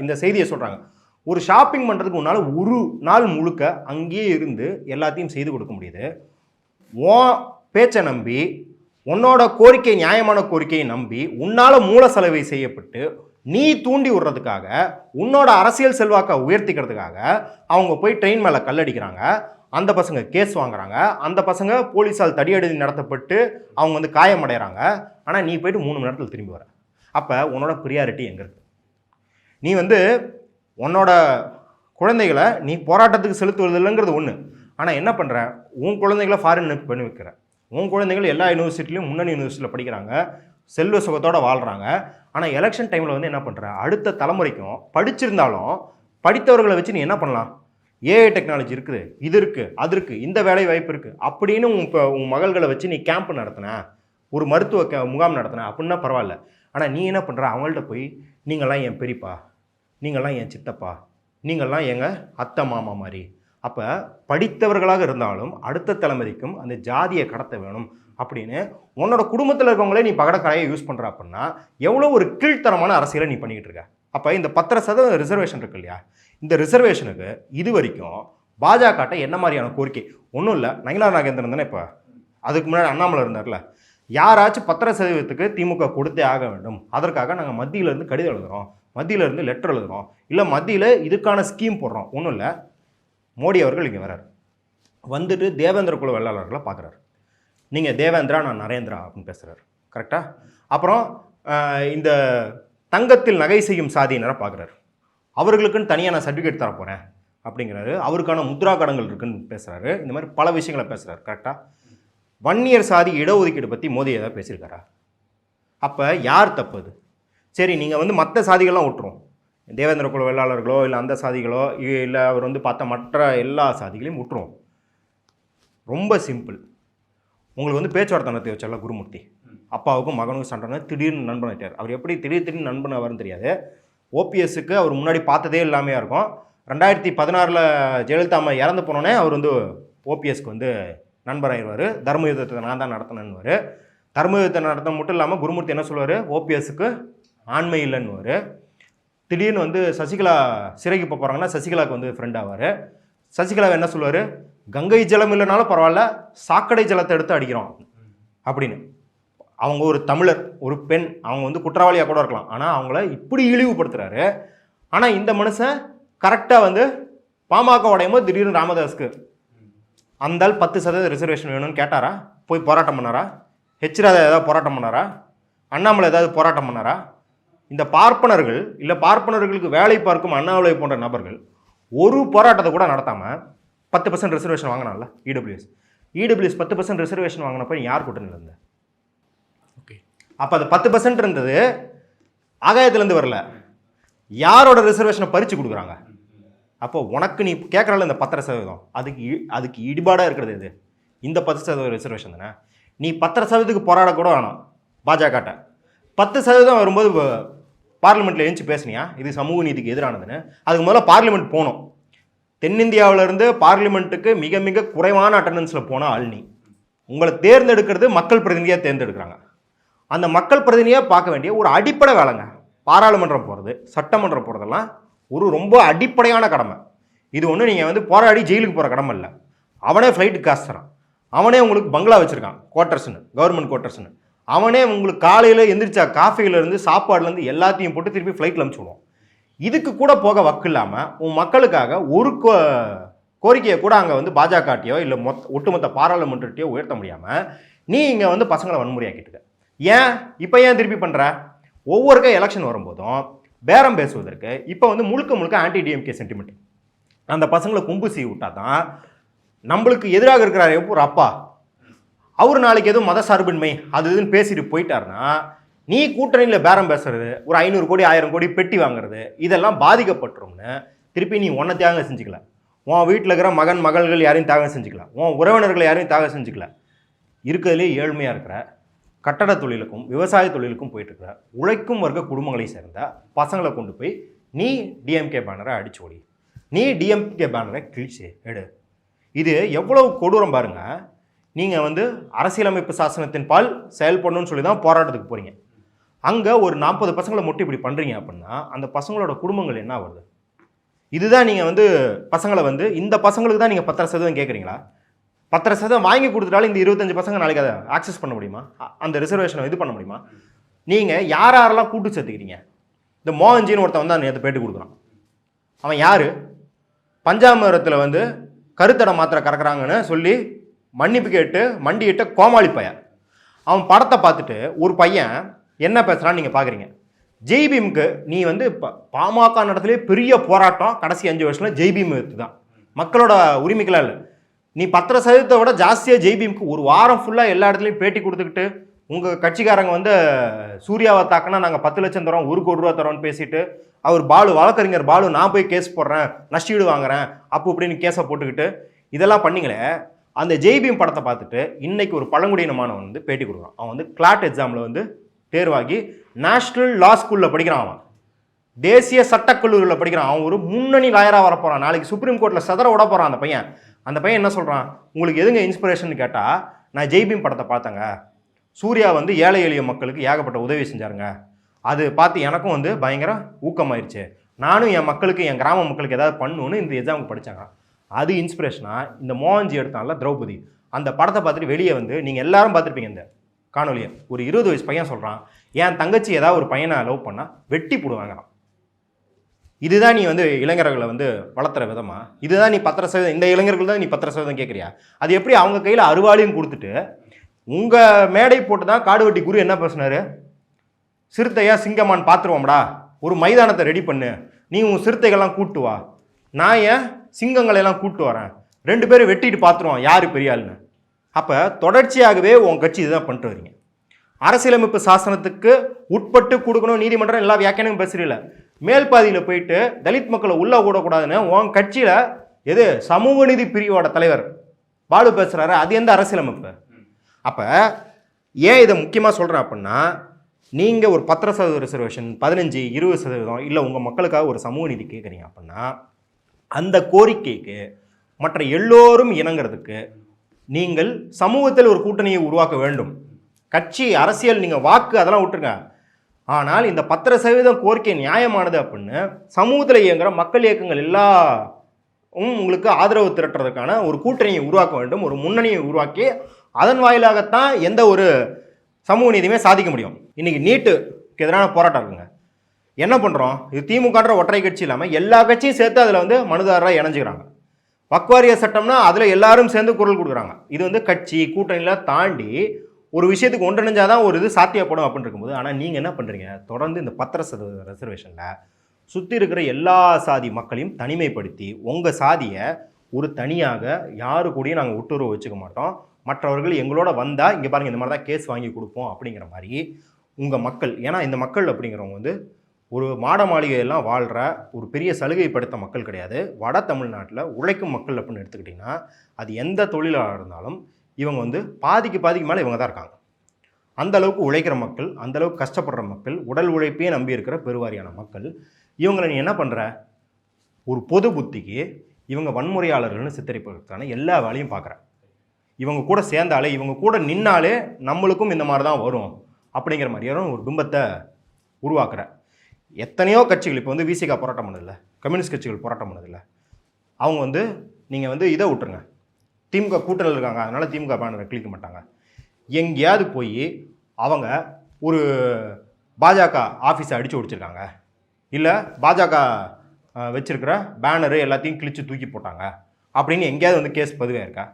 இந்த செய்தியை சொல்கிறாங்க, ஒரு ஷாப்பிங் பண்ணுறதுக்கு உன்னால் ஒரு நாள் முழுக்க அங்கேயே இருந்து எல்லாத்தையும் செய்து கொடுக்க முடியுது. உன் பேச்சை நம்பி, உன்னோட கோரிக்கை நியாயமான கோரிக்கையை நம்பி உன்னால் மூல செலவை செய்யப்பட்டு நீ தூண்டி விடுறதுக்காக, உன்னோட அரசியல் செல்வாக்கை உயர்த்திக்கிறதுக்காக அவங்க போய் ட்ரெயின் மேலே கல்லடிக்கிறாங்க. அந்த பசங்க கேஸ் வாங்குறாங்க, அந்த பசங்க போலீஸால் தடியடி நடத்தப்பட்டு அவங்க வந்து காயமடைகிறாங்க. ஆனால் நீ போயிட்டு 3 மணி நேரத்தில் திரும்பி வர. அப்போ உன்னோட ப்ரியாரிட்டி எங்கே இருக்குது? நீ வந்து உன்னோட குழந்தைகளை நீ போராட்டத்துக்கு செலுத்துவதில்லைங்கிறது ஒன்று. ஆனால் என்ன பண்ணுற, உன் குழந்தைகளை ஃபாரின் பண்ணி வைக்கிற. உன் குழந்தைகள் எல்லா யூனிவர்சிட்டிலையும் முன்னணி யூனிவர்சிட்டியில் படிக்கிறாங்க, செல்வ சுகத்தோடு வாழ்கிறாங்க. ஆனால் எலெக்ஷன் டைமில் வந்து என்ன பண்ணுற, அடுத்த தலைமுறைக்கும் படிச்சிருந்தாலும் படித்தவர்களை வச்சு நீ என்ன பண்ணலாம், ஏஐ டெக்னாலஜி இருக்குது, இது இருக்குது, அது இருக்குது, இந்த வேலை வாய்ப்பு இருக்குது அப்படின்னு உன் மகள்களை வச்சு நீ கேம்ப் நடத்தின, ஒரு மருத்துவ முகாம் நடத்தின அப்படின்னா பரவாயில்ல. ஆனால் நீ என்ன பண்ணுற, அவங்கள்ட்ட போய் நீங்கள்லாம் என் பெரியப்பா, நீங்கள்லாம் என் சித்தப்பா, நீங்கள்லாம் எங்கள் அத்தை மாமா மாதிரி. அப்போ படித்தவர்களாக இருந்தாலும் அடுத்த தலைமுறைக்கும் அந்த ஜாதியை கடத்த வேணும் அப்படின்னு உன்னோட குடும்பத்தில் இருக்கவங்களே நீ பகடக்கரையை யூஸ் பண்ணுற அப்படின்னா எவ்வளோ ஒரு கீழ்த்தரமான அரசியலை நீ பண்ணிக்கிட்டு இருக்க. அப்போ இந்த 10% ரிசர்வேஷன் இருக்கு இல்லையா, இந்த ரிசர்வேஷனுக்கு இது வரைக்கும் பாஜகட்ட என்ன மாதிரியான கோரிக்கை? ஒன்றும் இல்லை, நயினார் நாகேந்திரன் தானே இப்போ, அதுக்கு முன்னாடி அண்ணாமலை இருந்தார்ல, யாராச்சும் 10% திமுக கொடுத்தே ஆக வேண்டும், அதற்காக நாங்கள் மத்தியிலேருந்து கடிதம் எழுதுகிறோம், மத்தியிலேருந்து லெட்டர் எழுதுகிறோம், இல்லை மத்தியில் இதுக்கான ஸ்கீம் போடுறோம். ஒன்றும் இல்லை, மோடி அவர்கள் இங்கே வர்றார், வந்துட்டு தேவேந்திர குல வெள்ளாளர்களை பார்க்குறாரு. நீங்கள் தேவேந்திரா, நான் நரேந்திரா அப்படின்னு பேசுகிறார். கரெக்டாக? அப்புறம் இந்த தங்கத்தில் நகை செய்யும் சாதியினரை பார்க்குறாரு. அவர்களுக்குன்னு தனியாக நான் சர்டிஃபிகேட் தர போகிறேன் அப்படிங்கிறாரு. அவருக்கான முத்ரா கடன்கள் இருக்குன்னு பேசுகிறாரு. இந்த மாதிரி பல விஷயங்களை பேசுகிறாரு. கரெக்டாக? வன்னியர் சாதி இடஒதுக்கீடு பற்றி மோடி ஏதாவது பேசியிருக்காரா? அப்போ யார் தப்புது? சரி, நீங்கள் வந்து மற்ற சாதிகள்லாம் விட்டுரும், தேவேந்திர குல வேளாளர்களோ இல்லை அந்த சாதிகளோ இல்லை அவர் வந்து பார்த்த மற்ற எல்லா சாதிகளையும் விட்டுரும். ரொம்ப சிம்பிள். உங்களுக்கு வந்து பேச்சுவார்த்தை நடத்தி வச்சால குருமூர்த்தி, அப்பாவுக்கும் மகனுக்கும் சண்டைனா திடீர்னு நண்பன் ஆகிட்டார். அவர் எப்படி திடீர்னு நண்பன் வரும்னு தெரியாது. ஓபிஎஸ்க்கு அவர் முன்னாடி பார்த்ததே எல்லாமே இருக்கும். 2016 ஜெயலலிதா அம்மா இறந்து போனோன்னே அவர் வந்து ஓபிஎஸ்க்கு வந்து நண்பராகிடுவார். தர்ம யுத்தத்தை நான் தான் நடத்தினேன்னுவார். தர்ம யுத்தத்தை நடத்த மட்டும் இல்லாமல் குருமூர்த்தி என்ன சொல்லுவார், ஓபிஎஸ்க்கு ஆண்மை இல்லைன்னுவார். திடீர்னு வந்து சசிகலா சிறைக்கு போகிறாங்கன்னா சசிகலாவுக்கு வந்து ஃப்ரெண்ட் ஆவார். சசிகலாவை என்ன சொல்லுவார், கங்கை ஜலம் இல்லைனாலும் பரவாயில்ல, சாக்கடை ஜலத்தை எடுத்து அடிக்கிறோம் அப்படின்னு. அவங்க ஒரு தமிழர், ஒரு பெண், அவங்க வந்து குற்றவாளியாக கூட இருக்கலாம், ஆனால் அவங்கள இப்படி இழிவுபடுத்துகிறாரு. ஆனால் இந்த மனுஷன் கரெக்டாக வந்து பாமக உடையும் போது திடீர்னு ராமதாஸ்க்கு அந்தால் 10% ரிசர்வேஷன் வேணும்னு கேட்டாரா? போய் போராட்டம் பண்ணாரா? ஹெச்ராஜா ஏதாவது போராட்டம் பண்ணாரா? அண்ணாமலை ஏதாவது போராட்டம் பண்ணாரா? இந்த பார்ப்பனர்கள் இல்லை பார்ப்பனர்களுக்கு வேலை பார்க்கும் அண்ணாமலை போன்ற நபர்கள் ஒரு போராட்டத்தை கூட நடத்தாமல் 10% ரிசர்வேஷன் வாங்கினால இடபிள்யூஎஸ் 10% ரிசர்வேஷன் வாங்கினப்ப யார் கூட்டணியில் இருந்த? ஓகே, அப்போ அது 10%ன்றது ஆகாயத்துலேருந்து வரல, யாரோட ரிசர்வேஷனை பறித்து கொடுக்குறாங்க. அப்போ உனக்கு நீ கேட்குறால இந்த 10%, அதுக்கு இடிபாடாக இருக்கிறது இது இந்த 10% ரிசர்வேஷன் தானே. நீ 10%க்கு போராடக்கூட வேணாம். பாஜகட்ட 10% வரும்போது பார்லிமெண்ட்டில் எழுந்து பேசுனியா இது சமூக நீதிக்கு எதிரானதுன்னு? அதுக்கு முதல்ல பார்லிமெண்ட் போகணும். தென்னிந்தியாவிலேருந்து பார்லிமெண்ட்டுக்கு மிக மிக குறைவான அட்டண்டன்ஸில் போன ஆள் நீ. உங்களை தேர்ந்தெடுக்கிறது மக்கள் பிரதிநிதியாக தேர்ந்தெடுக்கிறாங்க. அந்த மக்கள் பிரதிநிதியாக பார்க்க வேண்டிய ஒரு அடிப்படை வேலைங்க. பாராளுமன்றம் போகிறது, சட்டமன்றம் போகிறதெல்லாம் ஒரு ரொம்ப அடிப்படையான கடமை. இது ஒன்று நீங்கள் வந்து போராடி ஜெயிலுக்கு போகிற கடமை இல்லை. அவனே ஃப்ளைட்டுக்கு காசு தரான், அவனே உங்களுக்கு பங்களா வச்சுருக்கான், குவார்ட்டர்ஸ்னு, கவர்மெண்ட் குவார்ட்டர்ஸ்னு. அவனே உங்களுக்கு காலையில் எந்திரிச்சா காஃபியிலேருந்து சாப்பாடுலேருந்து எல்லாத்தையும் போட்டு திருப்பி ஃப்ளைட்டில் அனுப்பிச்சுடுவோம். இதுக்கு கூட போக வக்கு இல்லாமல் உன் மக்களுக்காக ஒரு கோரிக்கையை கூட அங்கே வந்து பாஜகட்டையோ இல்லை ஒட்டுமொத்த பாராளுமன்றத்தையோ உயர்த்த முடியாமல் நீ இங்கே வந்து பசங்களை வன்முறையாக்கிட்டு. ஏன் இப்போ ஏன் திருப்பி பண்ணுற? ஒவ்வொருக்க எலெக்ஷன் வரும்போதும் பேரம் பேசுவதற்கு இப்போ வந்து முழுக்க ஆன்டி டிஎம்கே சென்டிமெண்ட். அந்த பசங்களை கும்பு செய்ய விட்டா தான் நம்மளுக்கு எதிராக இருக்கிறார் ஒரு அப்பா, அவர் நாளைக்கு எதுவும் மத சார்பின்மை அது இதுன்னு பேசிட்டு போயிட்டாருன்னா நீ கூட்டணியில் பேரம் பேசுறது, ஒரு 500 கோடி 1000 கோடி பெட்டி வாங்குறது, இதெல்லாம் பாதிக்கப்பட்டுரும்னு திருப்பி நீ ஒன்றை தியாகம் செஞ்சுக்கல. உன் வீட்டில் இருக்கிற மகன் மகள்கள் யாரையும் தியாகம் செஞ்சுக்கல, உன் உறவினர்களை யாரையும் தியாகம் செஞ்சுக்கல. இருக்கிறதுலே ஏழ்மையாக இருக்கிற கட்டட தொழிலுக்கும் விவசாய தொழிலுக்கும் போயிட்டுருக்கிற உழைக்கும் வர்க்க குடும்பங்களை சேர்ந்த பசங்களை கொண்டு போய் நீ டிஎம்கே பேனரை அடிச்சு ஓடி, நீ டிஎம்கே பேனரை கிழிச்சு எடு. இது எவ்வளவு கொடூரம் பாருங்க. நீங்கள் வந்து அரசியலமைப்பு சாசனத்தின் பால் செயல்படணும்னு சொல்லி தான் போராட்டத்துக்கு போகிறீங்க. அங்கே ஒரு 40 பசங்களை மட்டும் இப்படி பண்ணுறீங்க அப்படின்னா அந்த பசங்களோட குடும்பங்கள் என்ன வருது? இதுதான் நீங்கள் வந்து பசங்களை வந்து இந்த பசங்களுக்கு தான் நீங்கள் 10% கேட்குறீங்களா? 10% வாங்கி கொடுத்துட்டாலும் இந்த 25 பசங்க நாளைக்கு அதை ஆக்சஸ் பண்ண முடியுமா? அந்த ரிசர்வேஷனை இது பண்ண முடியுமா? நீங்கள் யாரெல்லாம் கூட்டு சேர்த்துக்கிறீங்க? இந்த மோகன்ஜின்னு ஒருத்தன் வந்து அந்த நேற்று பேட்டி கொடுக்குறான். அவன் யார்? பஞ்சாமிரத்தில் வந்து கருத்தடை மாத்திரை கறக்குறாங்கன்னு சொல்லி மன்னிப்பு கேட்டு மண்டியிட்ட கோமாளி பையன். அவன் படத்தை பார்த்துட்டு ஒரு பையன் என்ன பேசுகிறான்னு நீங்கள் பார்க்குறீங்க. ஜெய்பீமுக்கு நீ வந்து பாமக நடத்திலே பெரிய போராட்டம் கடைசி 5 வருஷத்தில் ஜெய்பீம் எடுத்து தான், மக்களோட உரிமைகளாக இல்லை. நீ 10% விட ஜாஸ்தியாக ஜெய்பீமுக்கு ஒரு வாரம் ஃபுல்லாக எல்லா இடத்துலையும் பேட்டி கொடுத்துக்கிட்டு உங்கள் கட்சிக்காரங்க வந்து சூர்யாவை தாக்கினா நாங்கள் 10 லட்சம் தரோம் 1 கோடி ரூபா தரோன்னு பேசிட்டு அவர் பாலு வழக்கறிஞர் பாலு நான் போய் கேஸ் போடுறேன் நஷ்டீடு வாங்குறேன் அப்போ இப்படின்னு கேஸை போட்டுக்கிட்டு இதெல்லாம் பண்ணிங்களே. அந்த ஜெய்பீம் படத்தை பார்த்துட்டு இன்னைக்கு ஒரு பழங்குடியின மாணவன் வந்து பேட்டி கொடுக்குறான். அவன் வந்து கிளாட் எக்ஸாமில் வந்து தேர்வாகி நேஷ்னல் லா ஸ்கூலில் படிக்கிறான், அவன் தேசிய சட்டக்கல்லூரியில் படிக்கிறான், அவன் ஒரு முன்னணி லாயராக வரப்போகிறான், நாளைக்கு சுப்ரீம் கோர்ட்டில் சதற விட போகிறான் அந்த பையன். அந்த பையன் என்ன சொல்கிறான், உங்களுக்கு எதுங்க இன்ஸ்பிரேஷன் கேட்டால் நான் ஜெய்பீம் படத்தை பார்த்தேங்க, சூர்யா வந்து ஏழை எளிய மக்களுக்கு ஏகப்பட்ட உதவி செஞ்சாருங்க, அது பார்த்து எனக்கும் வந்து பயங்கர ஊக்கமாயிருச்சு, நானும் என் மக்களுக்கு என் கிராம மக்களுக்கு ஏதாவது பண்ணணுன்னு இந்த எக்ஸாமுக்கு படித்தாங்க. அது இன்ஸ்பிரேஷனாக இந்த மோகன்ஜி எடுத்தான்ல திரௌபதி, அந்த படத்தை பார்த்துட்டு வெளியே வந்து நீங்கள் எல்லாரும் பார்த்துருப்பீங்க இந்த காணொலியை, ஒரு 20 வயசு பையன் சொல்கிறான் என் தங்கச்சி ஏதாவது ஒரு பையனை லவ் பண்ணால் வெட்டி போடுவாங்கறான். இதுதான் நீ வந்து இளைஞர்களை வந்து வளர்த்துற விதமா? இதுதான் நீ 10% இந்த இளைஞர்கள் தான் நீ 10% கேட்குறியா? அது எப்படி அவங்க கையில் அருவாளையும் கொடுத்துட்டு உங்கள் மேடை போட்டு தான் காடுவெட்டி குரு என்ன பேசினாரு? சிறுத்தையா சிங்கமான் பார்த்துருவோம்டா, ஒரு மைதானத்தை ரெடி பண்ணு, நீ உன் சிறுத்தைகள்லாம் கூட்டு வா, நான் ஏன் சிங்கங்களெல்லாம் கூட்டு வரேன், 2 பேரும் வெட்டிட்டு பார்த்துருவோம் யார் பெரிய ஆளுன்னு. அப்போ தொடர்ச்சியாகவே உன் கட்சி இதுதான் பண்ணிட்டு வரீங்க. அரசியலமைப்பு சாசனத்துக்கு உட்பட்டு கொடுக்கணும் நீதிமன்றம் எல்லா வியாக்கியானமும் பேசுறீல, மேல் பாதியில் போயிட்டு தலித் மக்களை உள்ளே கூடக்கூடாதுன்னு உன் கட்சியில் எது சமூக நீதி பிரிவோட தலைவர் பாலு பேசுகிறாரு, அது எந்த அரசியலமைப்பு? அப்போ ஏன் இதை முக்கியமாக சொல்கிறேன் அப்படின்னா, நீங்கள் ஒரு 10% ரிசர்வேஷன் 15-20% இல்லை உங்கள் மக்களுக்காக ஒரு சமூக நீதி கேட்குறீங்க அப்படின்னா, அந்த கோரிக்கைக்கு மற்ற எல்லோரும் இணங்கிறதுக்கு நீங்கள் சமூகத்தில் ஒரு கூட்டணியை உருவாக்க வேண்டும். கட்சி அரசியல் நீங்கள் வாக்கு அதெல்லாம் விட்டுருங்க, ஆனால் இந்த 10% கோரிக்கை நியாயமானது அப்படின்னு சமூகத்தில் இயங்குகிற மக்கள் இயக்கங்கள் எல்லாம் உங்களுக்கு ஆதரவு திரட்டுறதுக்கான ஒரு கூட்டணியை உருவாக்க வேண்டும், ஒரு முன்னணியை உருவாக்கி அதன் வாயிலாகத்தான் எந்த ஒரு சமூக நீதியுமே சாதிக்க முடியும். இன்றைக்கி நீட்டுக்கு எதிரான போராட்டம் இருக்குங்க, என்ன பண்ணுறோம்? இது திமுகன்ற ஒற்றை கட்சி இல்லாமல் எல்லா கட்சியும் சேர்த்து அதில் மனுதாரராக இணைஞ்சிக்கிறாங்க. வக்வாரிய சட்டம்னா அதில் எல்லாரும் சேர்ந்து குரல் கொடுக்குறாங்க. இது கட்சி கூட்டணியில் தாண்டி ஒரு விஷயத்துக்கு ஒன்றிணைஞ்சாதான் ஒரு இது சாத்தியப்படும் அப்படின்னு இருக்கும்போது, ஆனால் நீங்கள் என்ன பண்ணுறீங்க? தொடர்ந்து இந்த 10% ரிசர்வேஷனில் சுற்றி இருக்கிற எல்லா சாதி மக்களையும் தனிமைப்படுத்தி உங்கள் சாதியை ஒரு தனியாக யாரு கூடயும் நாங்கள் ஒட்டுறவு வச்சுக்க மாட்டோம், மற்றவர்கள் எங்களோட வந்தால் இங்கே பாருங்கள் இந்த மாதிரி தான் கேஸ் வாங்கி கொடுப்போம் அப்படிங்கிற மாதிரி உங்கள் மக்கள். ஏன்னா இந்த மக்கள் அப்படிங்கிறவங்க ஒரு மாட மாளிகையெல்லாம் வாழ்கிற ஒரு பெரிய சலுகைப்படுத்த மக்கள் கிடையாது. வட தமிழ்நாட்டில் உழைக்கும் மக்கள் அப்படின்னு எடுத்துக்கிட்டிங்கன்னா அது எந்த தொழிலாக இருந்தாலும் இவங்க பாதிக்கு மேலே இவங்க தான் இருக்காங்க. அந்தளவுக்கு உழைக்கிற மக்கள், அந்தளவுக்கு கஷ்டப்படுற மக்கள், உடல் உழைப்பே நம்பி இருக்கிற பெருவாரியான மக்கள். இவங்களை நீ என்ன பண்ணுற? ஒரு பொது புத்திக்கு இவங்க வன்முறையாளர்கள்னு சித்தரிப்பதற்கான எல்லா வேலையும் பார்க்குற. இவங்க கூட சேர்ந்தாலே, இவங்க கூட நின்னாலே நம்மளுக்கும் இந்த மாதிரி தான் வரும் அப்படிங்கிற மாதிரியான ஒரு பிம்பத்தை உருவாக்குற. எத்தனையோ கட்சிகள் இப்போ விசிகா போராட்டம் பண்ணதில்லை, கம்யூனிஸ்ட் கட்சிகள் போராட்டம் பண்ணதில்லை. அவங்க நீங்கள் இதை விட்டுருங்க, திமுக கூட்டணியில் இருக்காங்க அதனால் திமுக பேனரை கிளிக்க மாட்டாங்க. எங்கேயாவது போய் அவங்க ஒரு பாஜக ஆஃபீஸை அடித்து ஒடிச்சிருக்காங்க, இல்லை பாஜக வச்சுருக்கிற பேனரு எல்லாத்தையும் கிழித்து தூக்கி போட்டாங்க அப்படின்னு எங்கேயாவது கேஸ் பதிவாக இருக்கா?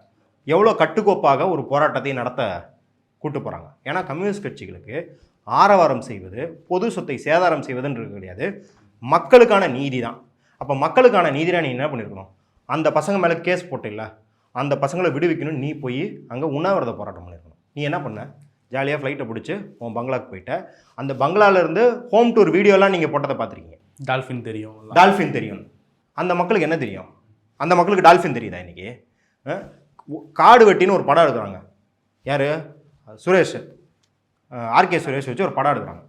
எவ்வளோ கட்டுக்கோப்பாக ஒரு போராட்டத்தை நடத்த கூட்டு போகிறாங்க. ஏன்னா கம்யூனிஸ்ட் கட்சிகளுக்கு ஆரவாரம் செய்வது, பொது சொத்தை சேதாரம் செய்வதுன்றது கிடையாது, மக்களுக்கான நீதி தான். அப்போ மக்களுக்கான நீதினா நீ என்ன பண்ணியிருக்கணும்? அந்த பசங்க மேலே கேஸ் போட்டில்ல, அந்த பசங்களை விடுவிக்கணும், நீ போய் அங்கே உண்ணாவிரத போராட்டம் பண்ணியிருக்கணும். நீ என்ன பண்ண? ஜாலியாக ஃப்ளைட்டை பிடிச்சி உன் பங்களாவுக்கு போயிட்ட. அந்த பங்களாவிலேருந்து ஹோம் டூர் வீடியோலாம் நீங்கள் போட்டதை பார்த்துருக்கீங்க. டால்ஃபின் தெரியும், டால்ஃபின் தெரியும். அந்த மக்களுக்கு என்ன தெரியும்? அந்த மக்களுக்கு டால்ஃபின் தெரியுதா? இன்றைக்கி காடு வெட்டின்னு ஒரு படம் எடுக்கிறாங்க. யார்? சுரேஷ், ஆர்கே சுரேஷ் வச்சு ஒரு படம் எடுக்கிறாங்க.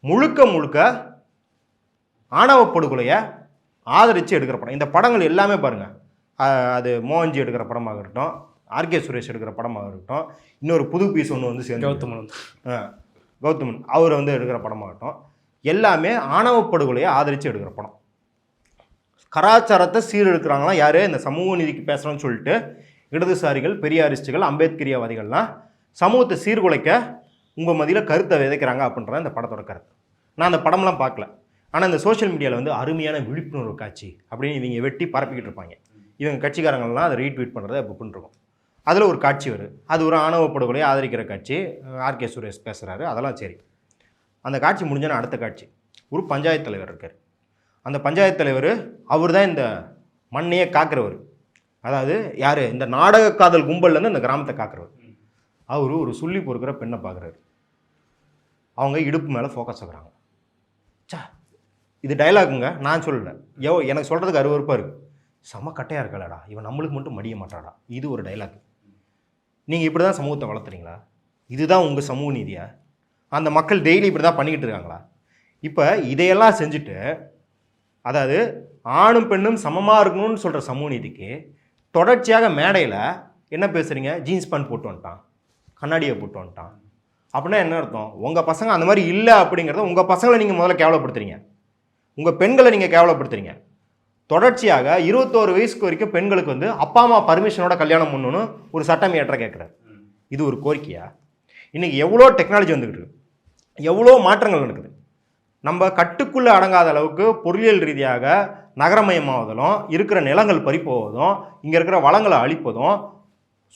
முழுக்க ஆணவ படுகொலையை ஆதரித்து எடுக்கிற படம். இந்த படங்கள் எல்லாமே பாருங்கள், அது மோகன்ஜி எடுக்கிற படமாக இருக்கட்டும், ஆர்கே சுரேஷ் எடுக்கிற படமாக இருக்கட்டும், இன்னொரு புது பீஸ் ஒன்று சேர்ந்து கௌதமன் அவர் எடுக்கிற படமாகட்டும், எல்லாமே ஆணவ படுகொலையை ஆதரித்து எடுக்கிற படம். கலாச்சாரத்தை சீரெடுக்கிறாங்களாம் யார்? இந்த சமூக நீதிக்கு பேசுகிறோன்னு சொல்லிட்டு இடதுசாரிகள், பெரியாரிஸ்டுகள், அம்பேத்கரியவாதிகள்லாம் சமூகத்தை சீர்குலைக்க உங்கள் மத்தியில் கருத்தை விதைக்கிறாங்க அப்படின்றத இந்த படத்தோட கருத்து. நான் அந்த படம்லாம் பார்க்கல, ஆனால் இந்த சோஷியல் மீடியாவில் அருமையான விழிப்புணர்வு காட்சி அப்படின்னு இவங்க வெட்டி பரப்பிக்கிட்டு இருப்பாங்க. இவங்க கட்சிக்காரங்கள்லாம் அதை ரீட்வீட் பண்ணுறதை இப்போ பண்ணிருக்கோம். அதில் ஒரு காட்சி வரும், அது ஒரு ஆணவ படுகொலையை ஆதரிக்கிற காட்சி, ஆர்கே சுரேஷ் பேசுகிறாரு, அதெல்லாம் சரி. அந்த காட்சி முடிஞ்சோன்னா அடுத்த காட்சி, ஒரு பஞ்சாயத்து தலைவர் இருக்கார். அந்த பஞ்சாயத்து தலைவர் அவர் தான் இந்த மண்ணையே காக்கிறவர். அதாவது யார்? இந்த நாடக காதல் கும்பல்லேருந்து இந்த கிராமத்தை காக்கிறவர். அவர் ஒரு சொல்லி பொறுக்கிற பெண்ணை பார்க்குறாரு. அவங்க இடுப்பு மேலே ஃபோக்கஸ் ஆகுறாங்க. சா, இது டைலாக்குங்க, நான் சொல்லலை, எனக்கு சொல்கிறதுக்கு அருவருப்பாக இருக்குது. செம கட்டையாக இருக்கலடா, இவன் நம்மளுக்கு மட்டும் மடிய மாட்டாடா, இது ஒரு டைலாக். நீங்கள் இப்படி தான் சமூகத்தை வளர்த்துறீங்களா? இதுதான் உங்கள் சமூக நீதியா? அந்த மக்கள் டெய்லி இப்படி தான் பண்ணிக்கிட்டு இருக்காங்களா? இப்போ இதையெல்லாம் செஞ்சுட்டு, அதாவது ஆணும் பெண்ணும் சமமாக இருக்கணும்னு சொல்கிற சமூக நீதிக்கு தொடர்ச்சியாக மேடையில் என்ன பேசுகிறீங்க? ஜீன்ஸ் பேண்ட் போட்டு வந்துட்டான், கண்ணாடியை போட்டு வந்துட்டான் அப்படின்னா என்ன அர்த்தம்? உங்கள் பசங்க அந்த மாதிரி இல்லை அப்படிங்கிறத உங்கள் பசங்களை நீங்கள் முதல்ல கேவலப்படுத்துறீங்க, உங்கள் பெண்களை நீங்கள் கேவலப்படுத்துறீங்க. தொடர்ச்சியாக 21 வயசுக்கு வரைக்கும் பெண்களுக்கு அப்பா அம்மா பர்மிஷனோட கல்யாணம் பண்ணணும்னு ஒரு சட்டம் ஏற்ற கேட்குறாரு. இது ஒரு கோரிக்கையா? இன்றைக்கி எவ்வளோ டெக்னாலஜி வந்துக்கிட்டு இருக்கு, எவ்வளோ மாற்றங்கள் நடக்குது. நம்ம கட்டுக்குள்ளே அடங்காத அளவுக்கு பொருளியல் ரீதியாக நகரமயமாவதும், இருக்கிற நிலங்கள் பறிப்போவதும், இங்கே இருக்கிற வளங்களை அழிப்பதும்,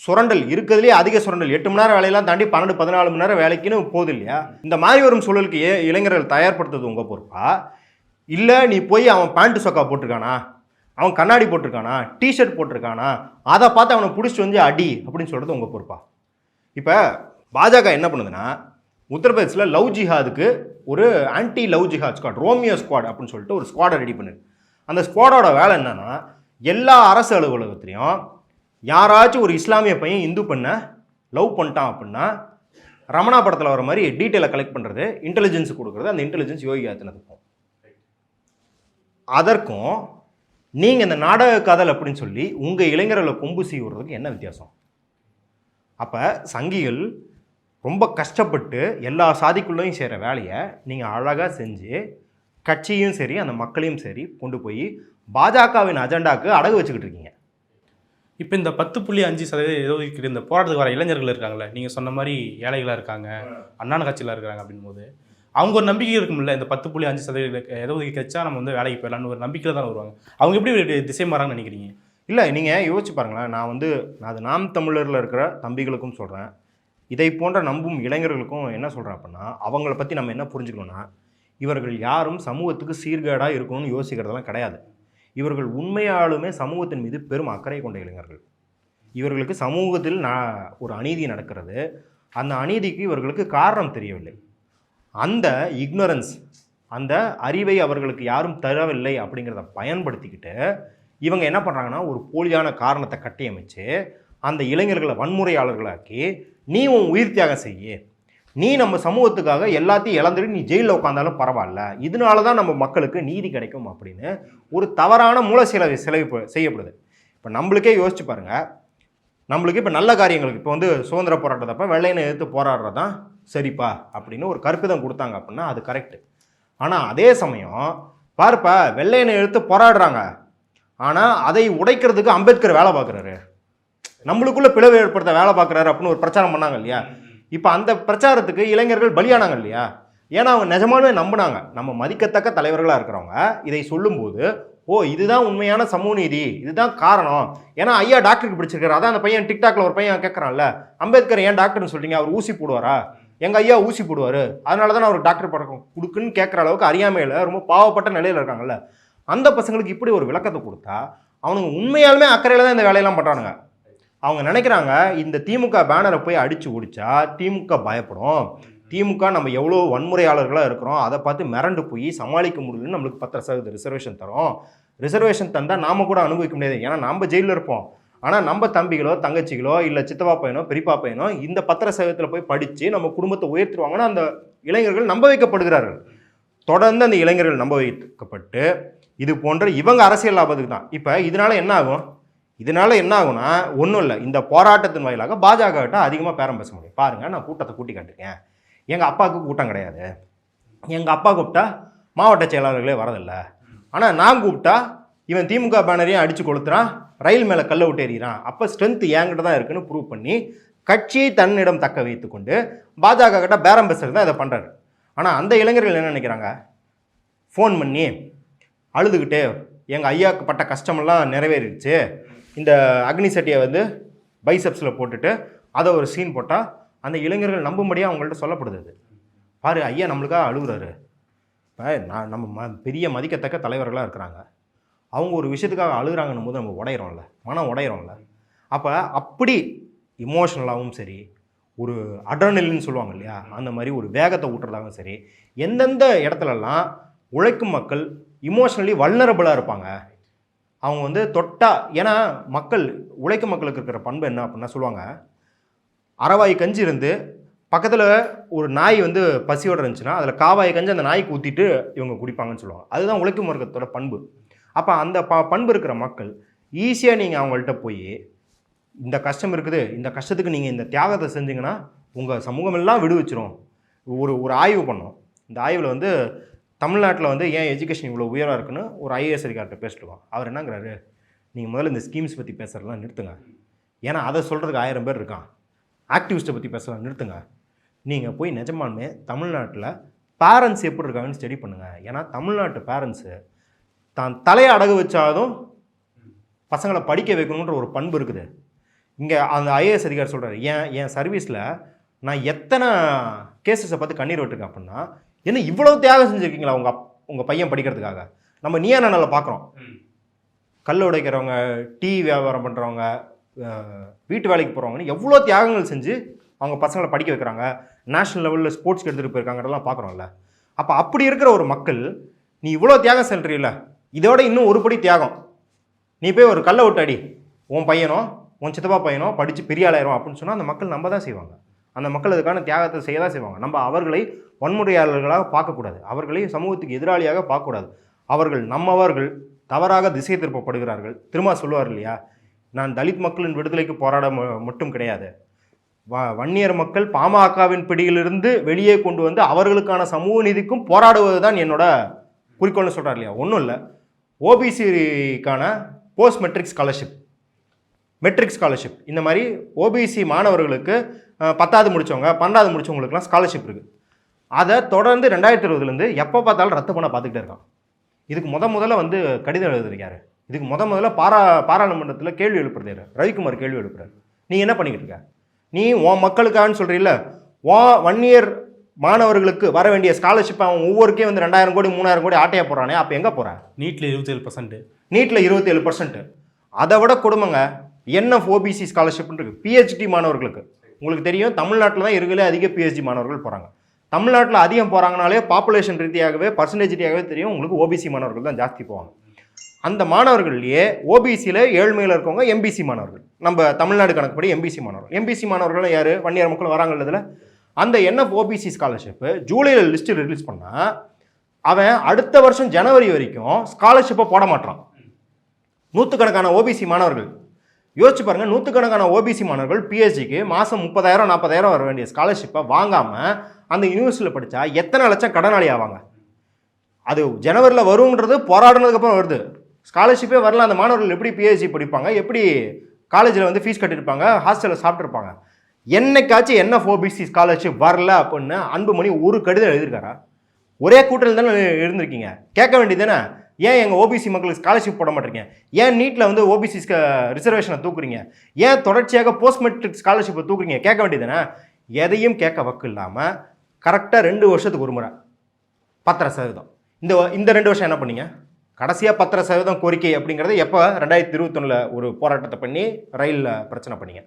சுரண்டல் இருக்கிறதுலே அதிக சுரண்டல் 8 மணி நேரம் வேலையெல்லாம் தாண்டி 12-14 மணி நேரம் வேலைக்குன்னு போகுது இல்லையா? இந்த மாதிரி வரும் சூழலுக்கு இளைஞர்கள் தயார்படுத்துறது உங்கள் பொறுப்பா? இல்லை நீ போய் அவன் பேண்ட் சொக்கா போட்டிருக்கானா, அவன் கண்ணாடி போட்டிருக்கானா, டிஷர்ட் போட்டிருக்கானா, அதை பார்த்து அவனை பிடிச்சிட்டு வந்து அடி அப்படின்னு சொல்கிறது உங்கள் பொறுப்பா? இப்போ பாஜக என்ன பண்ணுதுன்னா, உத்தரப்பிரதேசில் லவ் ஜிஹாதுக்கு ஒரு ஆன்டி லவ் ஜிஹாத் ஸ்குவாட், ரோமியோ ஸ்குவாட் அப்படின்னு சொல்லிட்டு ஒரு ஸ்குவாடை ரெடி பண்ணுது. அந்த ஸ்குவாடோட வேலை என்னன்னா, எல்லா அரசு அலுவலகத்திலையும் யாராச்சும் ஒரு இஸ்லாமிய பையன் இந்து பெண்ணை லவ் பண்ணிட்டான் அப்படின்னா ரமணா படத்தில் வர மாதிரி டீட்டெயிலை கலெக்ட் பண்ணுறது, இன்டெலிஜென்ஸ் கொடுக்குறது, அந்த இன்டெலிஜென்ஸ் யோகி ஆதித்யநாத். அதற்கும் நீங்கள் இந்த நாடக காதல் அப்படின்னு சொல்லி உங்கள் இளைஞர்களை கொம்பு செய்வதுக்கு என்ன வித்தியாசம்? அப்போ சங்கிகள் ரொம்ப கஷ்டப்பட்டு எல்லா சாதிக்குள்ளேயும் செய்கிற வேலையை நீங்கள் அழகாக செஞ்சு கட்சியும் சரி அந்த மக்களையும் சரி கொண்டு போய் பாஜகவின் அஜெண்டாவுக்கு அடகு வச்சுக்கிட்டு இருக்கீங்க. இப்போ இந்த 10.5% இடஒதுக்கீடு இந்த போராட்டத்துக்கு வர இளைஞர்கள் இருக்காங்களே, நீங்கள் சொன்ன மாதிரி ஏழைகளாக இருக்காங்க, அண்ணான கட்சியில் இருக்கிறாங்க அப்படின்போது அவங்க ஒரு நம்பிக்கை இருக்கும்ல, இந்த 10.5% இடஒதுக்கீடு கிடைச்சா நம்ம வந்து வேலைக்கு போயிடலான்னு ஒரு நம்பிக்கையில் தான் வருவாங்க. அவங்க எப்படி திசை மாறாங்கன்னு நினைக்கிறீங்க? இல்லை, நீங்கள் யோசிச்சு பாருங்களேன். நான் அது நாம் தமிழரில் இருக்கிற தம்பிகளுக்கும் சொல்கிறேன், இதை போன்ற நம்பும் இளைஞர்களுக்கும் என்ன சொல்கிறேன் அப்படின்னா, அவங்கள பற்றி நம்ம என்ன புரிஞ்சுக்கணும்னா, இவர்கள் யாரும் சமூகத்துக்கு சீர்கேடாக இருக்கணும்னு யோசிக்கிறதெல்லாம் கிடையாது. இவர்கள் உண்மையாலுமே சமூகத்தின் மீது பெரும் அக்கறை கொண்ட இளைஞர்கள். இவர்களுக்கு சமூகத்தில் ஒரு அநீதி நடக்கிறது, அந்த அநீதிக்கு இவர்களுக்கு காரணம் தெரியவில்லை. அந்த இக்னரன்ஸ், அந்த அறிவை அவர்களுக்கு யாரும் தரவில்லை அப்படிங்கிறத பயன்படுத்திக்கிட்டு இவங்க என்ன பண்ணுறாங்கன்னா, ஒரு போலியான காரணத்தை கட்டியமைச்சு அந்த இளைஞர்களை வன்முறையாளர்களாக்கி, நீ உன் உயிர் தியாகம் செய்ய, நீ நம்ம சமூகத்துக்காக எல்லாத்தையும் இழந்துட்டு நீ ஜெயிலில் உட்காந்தாலும் பரவாயில்ல, இதனால தான் நம்ம மக்களுக்கு நீதி கிடைக்கும் அப்படின்னு ஒரு தவறான மூல செலவு செய்யப்படுது. இப்போ நம்மளுக்கே யோசிச்சு பாருங்கள், நம்மளுக்கு இப்போ நல்ல காரியங்களுக்கு இப்போ வந்து சுதந்திர போராட்டத்தப்போ வெள்ளையனை எதிர்த்து போராடுறது தான் சரிப்பா அப்படின்னு ஒரு கற்பிதம் கொடுத்தாங்க அப்படின்னா அது கரெக்டு. ஆனால் அதே சமயம் பாருப்பா, வெள்ளையனை எதிர்த்து போராடுறாங்க, ஆனால் அதை உடைக்கிறதுக்கு அம்பேத்கர் வேலை பார்க்குறாரு, நம்மளுக்குள்ள பிளவு ஏற்படுத்த வேலை பார்க்குறாரு அப்படின்னு ஒரு பிரச்சாரம் பண்ணாங்க இல்லையா? இப்போ அந்த பிரச்சாரத்துக்கு இளைஞர்கள் பலியானாங்க இல்லையா? ஏன்னா அவங்க நிஜமானவே நம்பினாங்க. நம்ம மதிக்கத்தக்க தலைவர்களாக இருக்கிறவங்க இதை சொல்லும்போது, ஓ இதுதான் உண்மையான சமூக நீதி, இதுதான் காரணம். ஏன்னா ஐயா டாக்டருக்கு பிடிச்சிருக்காரு, அதான் அந்த பையன் டிக்டாக்ல ஒரு பையன் கேட்குறான்ல, அம்பேத்கர் ஏன் டாக்டர்னு சொல்றீங்க, அவர் ஊசி போடுவாரா, எங்கள் ஐயா ஊசி போடுவார், அதனால தான் அவருக்கு டாக்டர் பழக்கம் கொடுக்குன்னு கேட்குற அளவுக்கு அறியாமையில் ரொம்ப பாவப்பட்ட நிலையில் இருக்காங்கல்ல, அந்த பசங்களுக்கு இப்படி ஒரு விளக்கத்தை கொடுத்தா அவனுங்க உண்மையாலுமே அக்கறையில் தான் இந்த வேலையெல்லாம் பண்ணுறானுங்க. அவங்க நினைக்கிறாங்க இந்த திமுக பேனரை போய் அடித்து ஓடிச்சா திமுக பயப்படும், திமுக நம்ம எவ்வளோ வன்முறையாளர்களாக இருக்கிறோம் அதை பார்த்து மிரண்டு போய் சமாளிக்க முடியலன்னு நம்மளுக்கு 10% ரிசர்வேஷன் தரும். ரிசர்வேஷன் தந்தால் நாம் கூட அனுபவிக்க முடியாது, ஏன்னா நம்ம ஜெயிலில் இருப்போம். ஆனால் நம்ம தம்பிகளோ தங்கச்சிகளோ இல்லை சித்தப்பா பையனோ பெரியப்பா பையனோ இந்த 10% போய் படித்து நம்ம குடும்பத்தை உயர்த்துருவாங்கன்னா அந்த இளைஞர்கள் நம்ப வைக்கப்படுகிறார்கள். தொடர்ந்து அந்த இளைஞர்கள் நம்ப வைக்கப்பட்டு இது போன்ற இவங்க அரசியல் லாபத்துக்கு தான். இப்போ இதனால என்ன ஆகும்? இதனால என்ன ஆகும்னா ஒன்றும் இல்லை, இந்த போராட்டத்தின் வாயிலாக பாஜக கிட்ட அதிகமாக பேரம் பேச முடியும். பாருங்கள், நான் கூட்டத்தை கூட்டி காட்டிருக்கேன், எங்கள் அப்பாவுக்கு கூட்டம் கிடையாது, எங்கள் அப்பா கூப்பிட்டா மாவட்ட செயலாளர்களே வரதில்லை, ஆனால் நான் கூப்பிட்டா இவன் திமுக பேனரையும் அடித்து கொளுத்துறான், ரயில் மேலே கல்லை விட்டு எறிகிறான், அப்போ ஸ்ட்ரென்த் என்கிட்ட தான் இருக்குன்னு ப்ரூவ் பண்ணி கட்சியை தன்னிடம் தக்க வைத்து கொண்டு பாஜக கிட்ட பேரம் பேசுறது தான் இதை பண்ணுறாரு. ஆனால் அந்த இளைஞர்கள் என்ன நினைக்கிறாங்க, ஃபோன் பண்ணி அழுதுகிட்டே எங்கள் ஐயாவுக்கு பட்ட கஷ்டமெல்லாம் நிறைவேறிடுச்சு, இந்த அக்னி சட்டியை வந்து பைசப்ஸில் போட்டுட்டு அதை ஒரு சீன் போட்டால் அந்த இளைஞர்கள் நம்பும்படியாக அவங்கள்ட்ட சொல்லப்படுது. அது பாரு ஐயா நம்மளுக்காக அழுகுறாரு. இப்போ நம்ம பெரிய மதிக்கத்தக்க தலைவர்களாக இருக்கிறாங்க, அவங்க ஒரு விஷயத்துக்காக அழுகுறாங்கன்னும் போது நம்ம உடையிறோம்ல, மனம் உடையிறோம்ல. அப்போ அப்படி இமோஷனலாகவும் சரி, ஒரு அட்ரனலின்னு சொல்லுவாங்க இல்லையா, அந்த மாதிரி ஒரு வேகத்தை ஊட்டுறதாகவும் சரி, எந்தெந்த இடத்துலலாம் உழைக்கும் மக்கள் இமோஷனலி வல்னரபிளாக இருப்பாங்க, அவங்க வந்து தொட்டா, ஏன்னா மக்கள் உழைக்கும் மக்களுக்கு இருக்கிற பண்பு என்ன அப்படின்னா சொல்லுவாங்க, அரைவாய் கஞ்சி இருந்து பக்கத்தில் ஒரு நாய் வந்து பசியோடு இருந்துச்சுன்னா அதில் காவாய் கஞ்சி அந்த நாய்க்கு ஊற்றிட்டு இவங்க குடிப்பாங்கன்னு சொல்லுவாங்க. அதுதான் உழைக்கும் வர்க்கத்தோட பண்பு. அப்போ அந்த பண்பு இருக்கிற மக்கள் ஈஸியாக நீங்கள் அவங்கள்ட்ட போய் இந்த கஷ்டம் இருக்குது, இந்த கஷ்டத்துக்கு நீங்கள் இந்த தியாகத்தை செஞ்சிங்கன்னா உங்கள் சமூகமெல்லாம் விடுவிச்சிரும். ஒரு ஆய்வு பண்ணோம். இந்த ஆய்வில் வந்து தமிழ்நாட்டில் வந்து ஏன் எஜுகேஷன் இவ்வளோ உயராக இருக்குன்னு ஒரு ஐஏஎஸ் அதிகாரிட்ட பேசிட்டுருக்கோம். அவர் என்னங்கிறாரு, நீங்கள் முதல்ல இந்த ஸ்கீம்ஸ் பற்றி பேசுகிறதெல்லாம் நிறுத்துங்க, ஏன்னா அதை சொல்கிறதுக்கு 1000 பேர் இருக்கான். ஆக்டிவிஸ்ட்டை பற்றி பேசலாம் நிறுத்துங்க. நீங்கள் போய் நிஜமானுமே தமிழ்நாட்டில் பேரண்ட்ஸ் எப்படி இருக்காங்கன்னு ஸ்டடி பண்ணுங்கள். ஏன்னா தமிழ்நாட்டு பேரண்ட்ஸு தான் தலையை அடகு வச்சாலும் பசங்களை படிக்க வைக்கணுன்ற ஒரு பண்பு இருக்குது. இங்கே அந்த ஐஏஎஸ் அதிகாரி சொல்கிறாரு, என் சர்வீஸில் நான் எத்தனை கேசஸை பார்த்து கண்ணீர் விட்டுருக்கேன் அப்படின்னா, என்ன இவ்வளோ தியாகம் செஞ்சுருக்கீங்களா உங்கள் பையன் படிக்கிறதுக்காக? நம்ம நீயா நல்லா பார்க்குறோம். கல் உடைக்கிறவங்க, டீ வியாபாரம் பண்ணுறவங்க, வீட்டு வேலைக்கு போகிறவங்கன்னு எவ்வளோ தியாகங்கள் செஞ்சு அவங்க பசங்களை படிக்க வைக்கிறாங்க, நேஷ்னல் லெவலில் ஸ்போர்ட்ஸ்க்கு எடுத்துகிட்டு போயிருக்காங்கலாம் பார்க்குறோம்ல. அப்போ அப்படி இருக்கிற ஒரு மக்கள் நீ இவ்வளோ தியாகம் செல்றீல்ல, இதோட இன்னும் ஒரு படி தியாகம், நீ போய் ஒரு கல்லை விட்டு அடி, உன் பையனோ உன் சித்தப்பா பையனோ படித்து பெரிய ஆளாயிரும் அப்படின்னு சொன்னால் அந்த மக்கள் நம்ப தான் செய்வாங்க. அந்த மக்கள் அதுக்கான தியாகத்தை செய்ய தான் செய்வாங்க. நம்ம அவர்களை வன்முறையாளர்களாக பார்க்கக்கூடாது, அவர்களை சமூகத்துக்கு எதிராளியாக பார்க்கக்கூடாது. அவர்கள் நம்மவர்கள் தவறாக திசை திருப்பப்படுகிறார்கள். திரும்ப சொல்லுவார் இல்லையா, நான் தலித் மக்களின் விடுதலைக்கு போராட மட்டும் கிடையாது, வன்னியர் மக்கள் பாமகவின் பிடியிலிருந்து வெளியே கொண்டு வந்து அவர்களுக்கான சமூக நீதிக்கும் போராடுவது தான் என்னோட குறிக்கோள்னு சொல்கிறார் இல்லையா. ஒன்றும் இல்லை, ஓபிசிக்கான post matric scholarship, matric scholarship, இந்த மாதிரி ஓபிசி மாணவர்களுக்கு 10வது முடித்தவங்க 12வது முடித்தவங்களுக்குலாம் ஸ்காலர்ஷிப் இருக்குது. அதை தொடர்ந்து 2020 எப்போ பார்த்தாலும் ரத்து பண்ண பார்த்துக்கிட்டே இருக்கான். இதுக்கு முதல்ல வந்து கடிதம் எழுதுறாரு, இதுக்கு முதல்ல பாராளுமன்றத்தில் கேள்வி எழுப்புறது ரவிக்குமார் கேள்வி எழுப்புறாரு. நீ என்ன பண்ணிக்கிட்டு இருக்க? நீ உன் மக்களுக்கான்னு சொல்கிறீல்ல, வன்னியர் மாணவர்களுக்கு வர வேண்டிய ஸ்காலர்ஷிப் அவன் ஒவ்வொருக்கே வந்து 2000 கோடி 3000 கோடி ஆட்டையாக போகிறானே, அப்போ எங்கே போகிறேன்? நீட்டில் 27%, நீட்டில் 27%. அதை விட கொடுமைங்க என்எஃப்ஓபிசி ஸ்காலர்ஷிப்னு இருக்குது பிஹெச்டி மாணவர்களுக்கு. உங்களுக்கு தெரியும், தமிழ்நாட்டில் தான் இருக்கிற அதிக பிஹெச்டி மாணவர்கள் போகிறாங்க. தமிழ்நாட்டில் அதிகம் போகிறாங்கனாலே பாப்புலேஷன் ரீதியாகவே பர்சன்டேஜ் ரீதியாகவே தெரியும், உங்களுக்கு ஓபிசி மாணவர்கள் தான் ஜாஸ்தி போவாங்க. அந்த மாணவர்கள்லேயே ஓபிசியில் ஏழ்மையில் இருக்கவங்க எம்பிசி மாணவர்கள், நம்ம தமிழ்நாடு கணக்குப்படி எம்பிசி மாணவர்கள். எம்பிசி மாணவர்களும் யார்? வன்னியர் மக்கள் வராங்க இதில். அந்த என்எஃப்ஓபிசி ஸ்காலர்ஷிப்பு ஜூலையில் லிஸ்ட்டு ரிலீஸ் பண்ணால் அவன் அடுத்த வருஷம் ஜனவரி வரைக்கும் ஸ்காலர்ஷிப்பை போட மாட்டான். நூற்றுக்கணக்கான ஓபிசி மாணவர்கள் யோசிச்சு பாருங்கள், நூற்றுக்கணக்கான ஓபிசி மாணவர்கள் பிஹெச்டிக்கு மாதம் 30,000 40,000 வர வேண்டிய ஸ்காலர்ஷிப்பை வாங்காமல் அந்த யூனிவர்சிட்டியில் படித்தா எத்தனை லட்சம் கடனாளி ஆவாங்க? அது ஜனவரியில் வருங்கிறது போராடினதுக்கப்புறம் வருது. ஸ்காலர்ஷிப்பே வரல, அந்த மாணவர்கள் எப்படி பிஹெச்டி படிப்பாங்க? எப்படி காலேஜில் வந்து ஃபீஸ் கட்டியிருப்பாங்க, ஹாஸ்டலில் சாப்பிட்ருப்பாங்க? என்னைக்காச்சும் என்எஃப்ஓபிசி ஸ்காலர்ஷிப் வரல அப்படின்னு அன்புமணி ஒரு கடிதம் எழுதியிருக்காரா? ஒரே கூட்டத்தில் தானே இருந்திருக்கீங்க, கேட்க வேண்டியது தானே, ஏன் எங்கள் ஓபிசி மக்களுக்கு ஸ்காலர்ஷிப் போட மாட்டேங்க, ஏன் நீட்டில் வந்து ஓபிசி ரிசர்வேஷனை தூக்குறீங்க, ஏன் தொடர்ச்சியாக போஸ்ட் மெட்ரிக் ஸ்காலர்ஷிப்பை தூக்குறீங்க, கேட்க வேண்டியது தானே. எதையும் கேட்க வக்கு இல்லாமல் கரெக்டாக 2 வருஷத்துக்கு ஒரு முறை 10%. இந்த 2 வருஷம் என்ன பண்ணீங்க? கடைசியாக 10% கோரிக்கை அப்படிங்கிறது எப்போ? 2021 ஒரு போராட்டத்தை பண்ணி ரயிலில் பிரச்சனை பண்ணீங்க.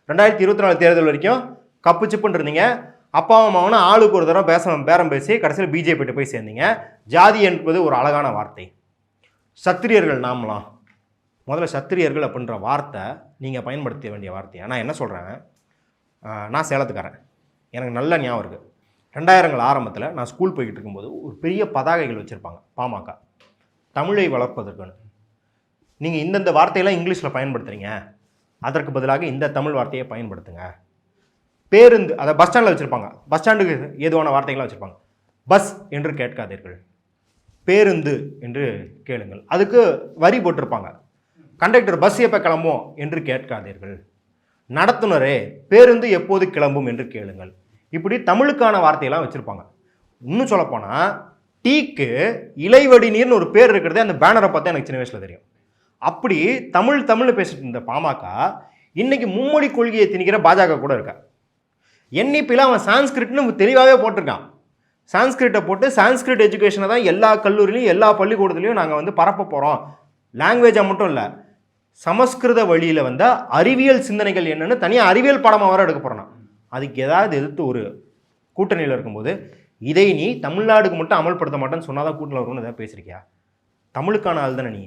2024 தேர்தல் வரைக்கும் கப்பு சிப்புன்னு இருந்தீங்க. அப்பாவும் அம்மாவும் ஆளுக்கு ஒரு தடவை பேரம் பேசி கடைசியில் பிஜேபிகிட்ட போய் சேர்ந்தீங்க. ஜாதி என்பது ஒரு அழகான வார்த்தை. சத்திரியர்கள் நாமலாம், முதல்ல சத்திரியர்கள் அப்படின்ற வார்த்தை நீங்கள் பயன்படுத்த வேண்டிய வார்த்தை. நான் என்ன சொல்கிறேன், நான் சேலத்துக்காரன், எனக்கு நல்ல ஞாபகம் இருக்குது. 2000 ஆரம்பத்தில் நான் ஸ்கூல் போய்கிட்டு இருக்கும்போது ஒரு பெரிய பதாகைகள் வச்சுருப்பாங்க பாமக, தமிழை வளர்ப்பதற்குன்னு. நீங்கள் இந்தந்த வார்த்தையெல்லாம் இங்கிலீஷில் பயன்படுத்துகிறீங்க, அதற்கு பதிலாக இந்த தமிழ் வார்த்தையை பயன்படுத்துங்க. பேருந்து, அதை பஸ் ஸ்டாண்டில் வச்சுருப்பாங்க, பஸ் ஸ்டாண்டுக்கு ஏதுவான வார்த்தைகளாக வச்சுருப்பாங்க. பஸ் என்று கேட்காதீர்கள், பேருந்து என்று கேளுங்கள். அதுக்கு வரி போட்டிருப்பாங்க, கண்டக்டர் பஸ் எப்போ கிளம்பும் என்று கேட்காதீர்கள், நடத்துனரே பேருந்து எப்போது கிளம்பும் என்று கேளுங்கள். இப்படி தமிழுக்கான வார்த்தையெல்லாம் வச்சுருப்பாங்க. இன்னும் சொல்லப்போனால் டீக்கு இலைவடி நீர்னு ஒரு பேர் இருக்கிறதே அந்த பேனரை பார்த்தா எனக்கு சின்ன வயசில் தெரியும். அப்படி தமிழ்னு பேசிட்டு இருந்த பாமக இன்னைக்கு மும்மொழி கொள்கையை திணிக்கிற பாஜக கூட இருக்கா. என்இபியில் அவன் சான்ஸ்கிரிட்னு தெளிவாகவே போட்டிருக்கான். சான்ஸ்கிரிட்டை போட்டு சான்ஸ்கிரிட் எஜுகேஷனை தான் எல்லா கல்லூரிலையும் எல்லா பள்ளிக்கூடத்துலையும் நாங்கள் வந்து பரப்ப போகிறோம். லாங்குவேஜாக மட்டும் இல்லை, சமஸ்கிருத வழியில் வந்து அறிவியல் சிந்தனைகள் என்னென்னு தனியாக அறிவியல் பாடமாக வர எடுக்க போகிறோன்னா, அதுக்கு ஏதாவது எதிர்த்து ஒரு கூட்டணியில் இருக்கும்போது இதை நீ தமிழ்நாடுக்கு மட்டும் அமல்படுத்த மாட்டேன்னு சொன்னால் தான் கூட்டணியில் வரும்னு எதாவது பேசியிருக்கியா? தமிழுக்கான ஆள் தானே நீ,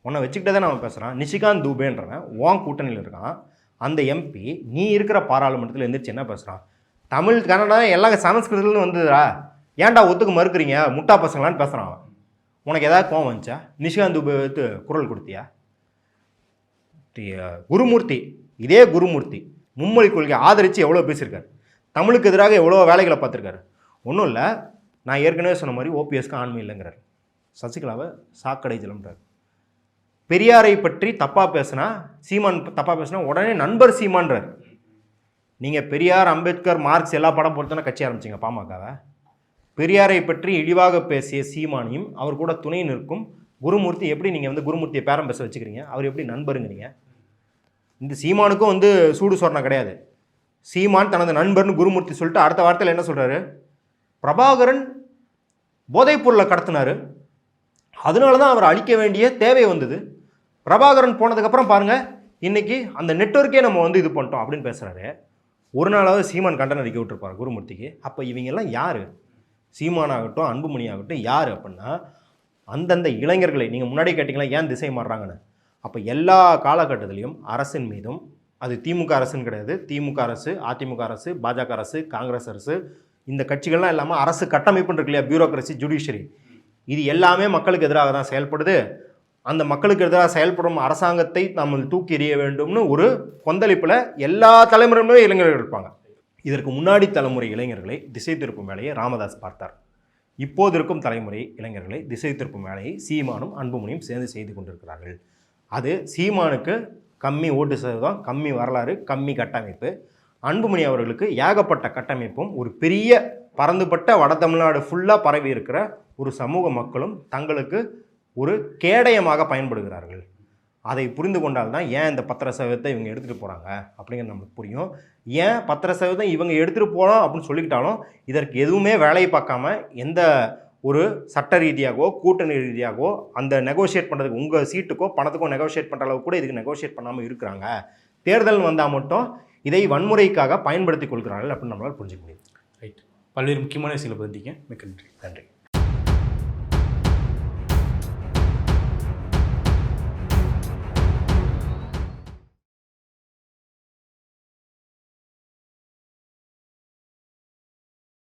உன்னை வச்சுக்கிட்டே தான் அவன் பேசுகிறான். நிஷிகாந்த் தூபேன்றவன் உன் கூட்டணியில் இருக்கான். அந்த எம்பி நீ இருக்கிற பாராளுமன்றத்தில் எந்திரிச்சு என்ன பேசுகிறான்? தமிழ் கன்னடா எல்லாம் சமஸ்கிருதத்துலேருந்து வந்ததுடா, ஏன்டா ஒத்துக்கு மறுக்கிறீங்க முட்டா பசங்களான்னு பேசுகிறான் அவன். உனக்கு ஏதாவது கோவம் வந்துச்சா? நிஷிகாந்த் தூபே எடுத்து குரல் கொடுத்தியா? குருமூர்த்தி, இதே குருமூர்த்தி மும்மொழி கொள்கை ஆதரித்து எவ்வளோ பேசியிருக்காரு, தமிழுக்கு எதிராக எவ்வளோ வேலைகளை பார்த்துருக்காரு. ஒன்றும் இல்லை, நான் ஏற்கனவே சொன்ன மாதிரி ஓபிஎஸ்க்கு ஆண்மை இல்லைங்கிறார், சசிகலாவை சாக்கடை ஜலம்ன்றார். பெரியாரை பற்றி தப்பாக பேசுனா, சீமான் தப்பாக பேசுனா உடனே நண்பர் சீமான்றார். நீங்கள் பெரியார் அம்பேத்கர் மார்க்ஸ் எல்லா படம் பொறுத்தனா கட்சி ஆரம்பிச்சிங்க பாமகவை. பெரியாரை பற்றி இழிவாக பேசிய சீமானையும் அவர் கூட துணை நிற்கும் குருமூர்த்தி எப்படி நீங்கள் வந்து குருமூர்த்தியை பேரம் பேச வச்சுக்கிறீங்க? அவர் எப்படி நண்பருங்கிறீங்க? இந்த சீமானுக்கும் வந்து சூடு சொரணை கிடையாது. சீமான் தனது நண்பர்னு குருமூர்த்தி சொல்லிட்டு அடுத்த வார்த்தையில் என்ன சொல்கிறாரு, பிரபாகரன் போதைப் பொருளை கடத்தினார், அதனால தான் அவர் அழிக்க வேண்டிய தேவை வந்தது. பிரபாகரன் போனதுக்கப்புறம் பாருங்கள் இன்றைக்கி அந்த நெட்வொர்க்கே நம்ம வந்து இது பண்ணிட்டோம் அப்படின்னு பேசுகிறாரு. ஒரு நாளாவது சீமான் கண்டனம் அறிக்கை விட்டுருப்பார் குருமூர்த்திக்கு. அப்போ இவங்கெல்லாம் யார்? சீமானாகட்டும் அன்புமணி ஆகட்டும் யார் அப்படின்னா அந்தந்த இளைஞர்களை நீங்கள் முன்னாடி கேட்டிங்களா ஏன் திசை மாறுறாங்கன்னு. அப்போ எல்லா காலகட்டத்திலையும் அரசின் மீதும், அது திமுக அரசுன்னு கிடையாது, திமுக அரசு, அதிமுக அரசு, பாஜக அரசு, காங்கிரஸ் அரசு, இந்த கட்சிகள்லாம் இல்லாமல் அரசு கட்டமைப்புன்னு இருக்கு இல்லையா, பியூரோக்ரஸி, ஜுடிஷியரி, இது எல்லாமே மக்களுக்கு எதிராக தான் செயல்படுது. அந்த மக்களுக்கு எதிராக செயல்படும் அரசாங்கத்தை நாம் தூக்கி எறிய வேண்டும்னு ஒரு கொந்தளிப்பில் எல்லா தலைமுறையுமே இளைஞர்கள் இருப்பாங்க. இதற்கு முன்னாடி தலைமுறை இளைஞர்களை திசை திருப்பும் வேலையை ராமதாஸ் பார்த்தார். இப்போது இருக்கும் தலைமுறை இளைஞர்களை திசை திருப்பும் வேலையை சீமானும் அன்புமணியும் சேர்ந்து செய்து கொண்டிருக்கிறார்கள். அது சீமானுக்கு கம்மி ஓட்டு சதவீதம், கம்மி வரலாறு, கம்மி கட்டமைப்பு. அன்புமணி அவர்களுக்கு ஏகப்பட்ட கட்டமைப்பும் ஒரு பெரிய பறந்துபட்ட வட தமிழ்நாடு ஃபுல்லாக பரவி இருக்கிற ஒரு சமூக மக்களும் தங்களுக்கு ஒரு கேடயமாக பயன்படுகிறார்கள். அதை புரிந்து கொண்டால் தான் ஏன் இந்த 10% இவங்க எடுத்துகிட்டு போகிறாங்க அப்படிங்கிறது நம்மளுக்கு புரியும். ஏன் 10% இவங்க எடுத்துகிட்டு போகலாம் அப்படின்னு சொல்லிக்கிட்டாலும் இதற்கு எதுவுமே வேலையை பார்க்காம எந்த ஒரு சட்ட ரீதியாகவோ கூட்டணி ரீதியாகவோ அந்த நெகோஷியேட் பண்ணுறதுக்கு உங்கள் சீட்டுக்கோ பணத்துக்கோ நெகோஷியேட் பண்ணுற அளவுக்கு கூட இதுக்கு நெகோஷியேட் பண்ணாமல் இருக்கிறாங்க. தேர்தல் வந்தால் மட்டும் இதை வன்முறைக்காக பயன்படுத்தி கொள்கிறார்கள் அப்படின்னு நம்மளால் புரிஞ்சுக்க முடியும். ரைட். பல்வேறு முக்கியமான விஷயங்களை பகிர்ந்தீங்க. மிக்க நன்றி. நன்றி.